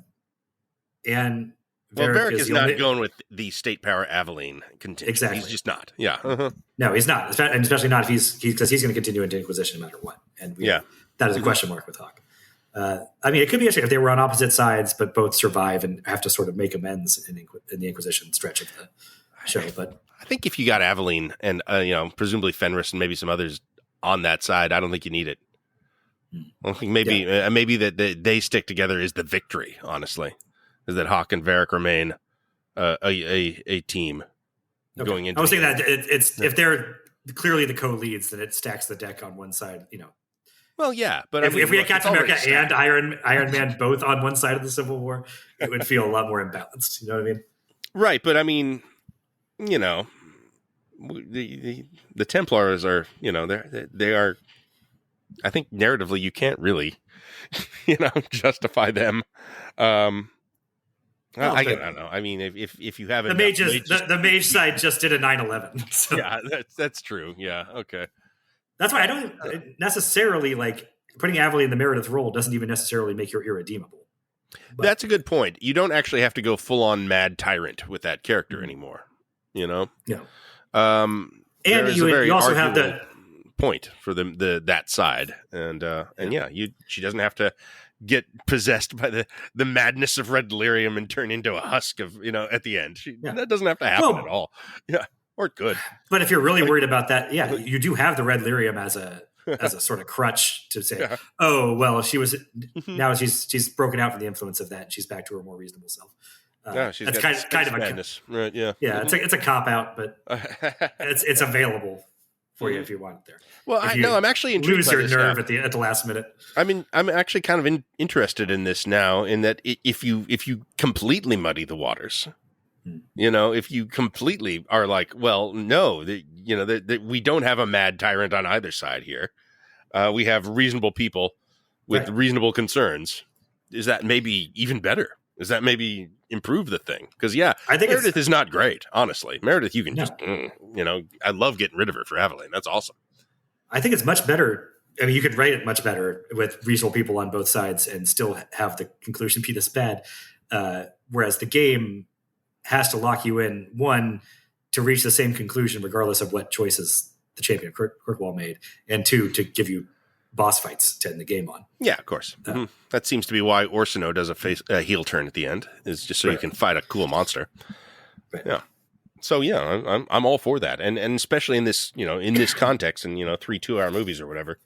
and Varric is not only, going with the state power Aveline contingent. Exactly. He's just not. Yeah. No, he's not, and especially not if he's going to continue into Inquisition no matter what. And that is a question mark with Hawk. I mean, it could be interesting if they were on opposite sides, but both survive and have to sort of make amends in the Inquisition stretch of the show. But I think if you got Aveline and presumably Fenris and maybe some others on that side, I don't think you need it. I think maybe that they stick together is the victory. Honestly, is that Hawk and Varric remain a team going into. I was thinking that it's if they're clearly the co-leads, then it stacks the deck on one side. Well, yeah, but if we had Captain America and Iron Man both on one side of the Civil War, it would feel a lot more imbalanced. You know what I mean? Right, but I mean, the Templars are, they are. I think narratively, you can't really, justify them. I don't know. I mean, if you have the mage side just did a 9/11. So. Yeah, that's true. Yeah, okay. That's why I don't necessarily like putting Aveline in the Meredith role doesn't even necessarily make her irredeemable. But, that's a good point. You don't actually have to go full on mad tyrant with that character anymore. Yeah. And you also have the point for that side, and she doesn't have to get possessed by the madness of red delirium and turn into a husk of at the end. That doesn't have to happen at all. Yeah. Or good. But if you're really worried about that, you do have the red lyrium as a sort of crutch to say, oh well, she was now she's broken out from the influence of that, and she's back to her more reasonable self. She's that's kind of madness, right? Yeah, yeah. It's a cop out, but it's available for you if you want it there. Well, I'm actually intrigued lose your nerve at the last minute. I mean, I'm actually kind of interested in this now, in that if you completely muddy the waters. If you completely are like, well, no, we don't have a mad tyrant on either side here. We have reasonable people with reasonable concerns. Is that maybe even better? Does that maybe improve the thing? Because I think Meredith is not great, honestly. Meredith, you can I love getting rid of her for Aveline. That's awesome. I think it's much better. I mean, you could write it much better with reasonable people on both sides and still have the conclusion be this bad. Whereas the game has to lock you in, one, to reach the same conclusion regardless of what choices the champion Kirkwall made, and two, to give you boss fights to end the game on. Yeah, of course. That seems to be why Orsino does a heel turn at the end, is just so you can fight a cool monster. Right. Yeah. So I'm all for that, and especially in this in this context, and 3 2-hour movies or whatever.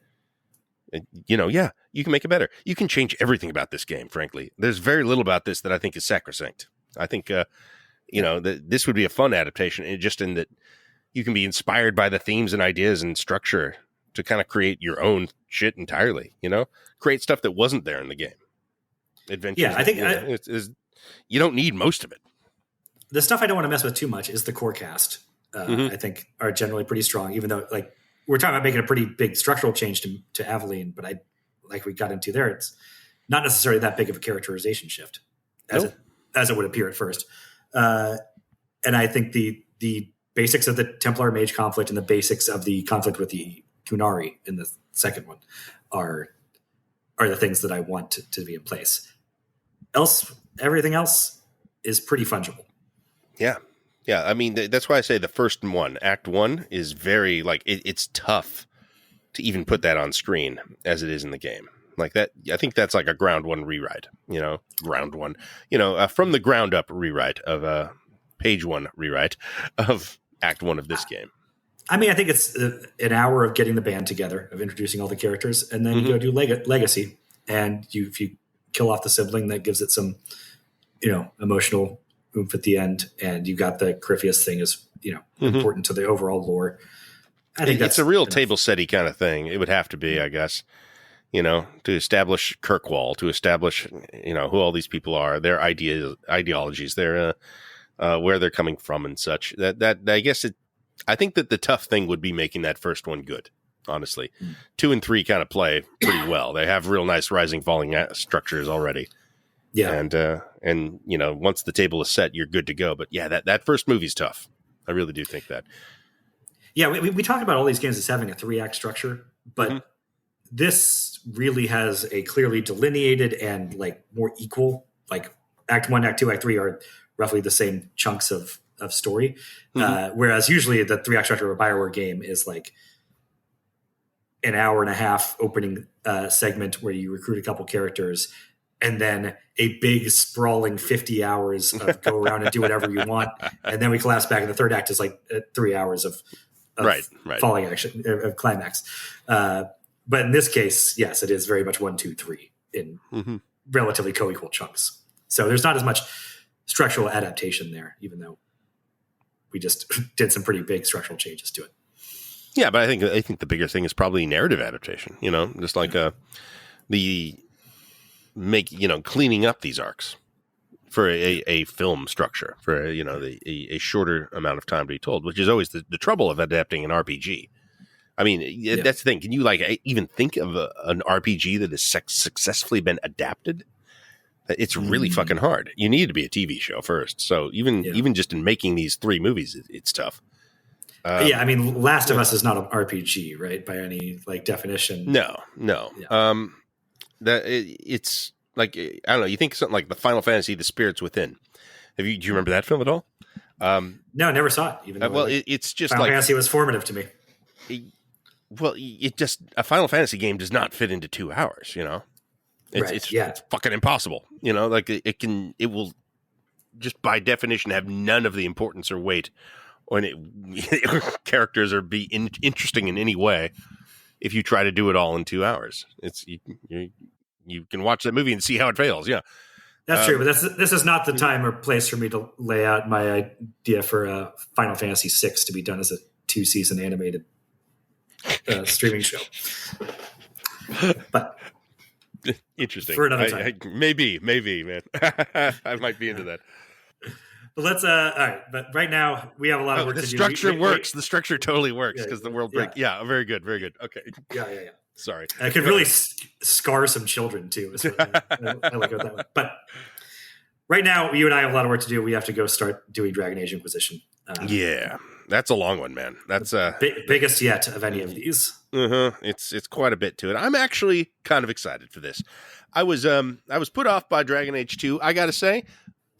You can make it better. You can change everything about this game. Frankly, there's very little about this that I think is sacrosanct. I think this would be a fun adaptation, just in that you can be inspired by the themes and ideas and structure to kind of create your own shit entirely. Create stuff that wasn't there in the game. Adventures. Yeah, I think you don't need most of it. The stuff I don't want to mess with too much is the core cast. I think are generally pretty strong, even though we're talking about making a pretty big structural change to Aveline, but we got into there, it's not necessarily that big of a characterization shift as it would appear at first. And I think the basics of the Templar Mage conflict and the basics of the conflict with the Kunari in the second one are the things that I want to be in place. Everything else is pretty fungible. Yeah. Yeah. I mean, that's why I say the first one, Act 1, is very it's tough to even put that on screen as it is in the game. Like that, I think that's like a ground one rewrite, from the ground up rewrite of page 1 rewrite of Act 1 of this game. I mean, I think it's an hour of getting the band together, of introducing all the characters, and then you go do Legacy, and if you kill off the sibling, that gives it some, emotional oomph at the end, and you got the Corypheus thing is, important to the overall lore. I think it's a real table setty kind of thing. It would have to be, I guess. To establish Kirkwall, to establish, who all these people are, their ideologies, their where they're coming from and such. That I guess I think that the tough thing would be making that first one good. Honestly, 2 and 3 kind of play pretty well. They have real nice rising, falling structures already. Yeah. And once the table is set, you're good to go. But yeah, that first movie's tough. I really do think that. Yeah, we talk about all these games as having a 3-act structure, but this really has a clearly delineated and like more equal, like Act 1, Act 2, Act 3 are roughly the same chunks of story. Whereas usually the 3-act structure of a Bioware game is like an hour and a half opening segment where you recruit a couple characters, and then a big sprawling 50 hours of go around and do whatever you want. And then we collapse back, and the third act is like 3 hours of right. falling action, of climax. But in this case, yes, it is very much 1, 2, 3 in relatively co-equal chunks. So there's not as much structural adaptation there, even though we just did some pretty big structural changes to it. Yeah, but I think the bigger thing is probably narrative adaptation. Just like cleaning up these arcs for a film structure for a shorter amount of time to be told, which is always the trouble of adapting an RPG. I mean, that's the thing. Can you even think of an RPG that has successfully been adapted? It's really fucking hard. You need to be a TV show first. So even just in making these 3 movies, it's tough. I mean, Last of Us is not an RPG, right? By any definition. No. Yeah. It's like, I don't know. You think something like the Final Fantasy, The Spirits Within. Do you remember that film at all? No, I never saw it. Even though it's just Final Fantasy was formative to me. A Final Fantasy game does not fit into 2 hours. It's fucking impossible. It will just by definition have none of the importance or weight when characters are interesting in any way. If you try to do it all in 2 hours, you can watch that movie and see how it fails. Yeah, that's true. But this is not the time or place for me to lay out my idea for a Final Fantasy VI to be done as a 2-season animated streaming show. But interesting. For another time. Maybe, man. I might be into that. But let's all right. But right now we have a lot of work to do. The structure works. The structure totally works because the world break. Yeah, very good. Okay. Yeah. Sorry. I could really scar some children too. I like it that way. But right now, you and I have a lot of work to do. We have to go start doing Dragon Age Inquisition. Yeah, that's a long one, man. That's biggest yet of any of these. It's quite a bit to it. I'm actually kind of excited for this. I was put off by Dragon Age 2. I got to say,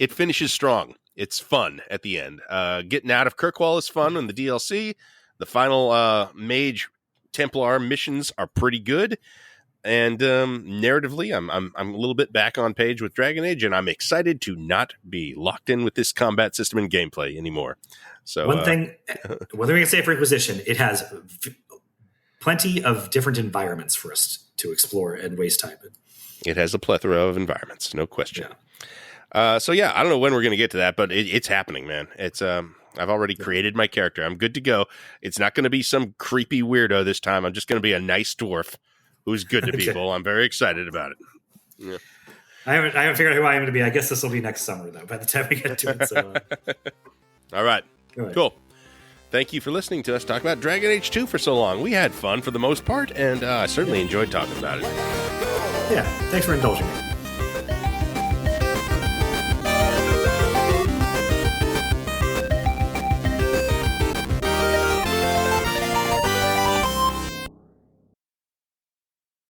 it finishes strong. It's fun at the end. Getting out of Kirkwall is fun in the DLC. The final Mage Templar missions are pretty good. And narratively, I'm a little bit back on page with Dragon Age, and I'm excited to not be locked in with this combat system and gameplay anymore. So one thing we can say for Inquisition, it has plenty of different environments for us to explore and waste time in. It has a plethora of environments, no question. Yeah. I don't know when we're going to get to that, but it's happening, man. It's I've already created my character. I'm good to go. It's not going to be some creepy weirdo this time. I'm just going to be a nice dwarf who's good to people. I'm very excited about it. Yeah. I haven't figured out who I am going to be. I guess this will be next summer, though, by the time we get to it. So, all right. Cool. Thank you for listening to us talk about Dragon Age 2 for so long. We had fun for the most part, and I certainly enjoyed talking about it. Yeah, thanks for indulging me.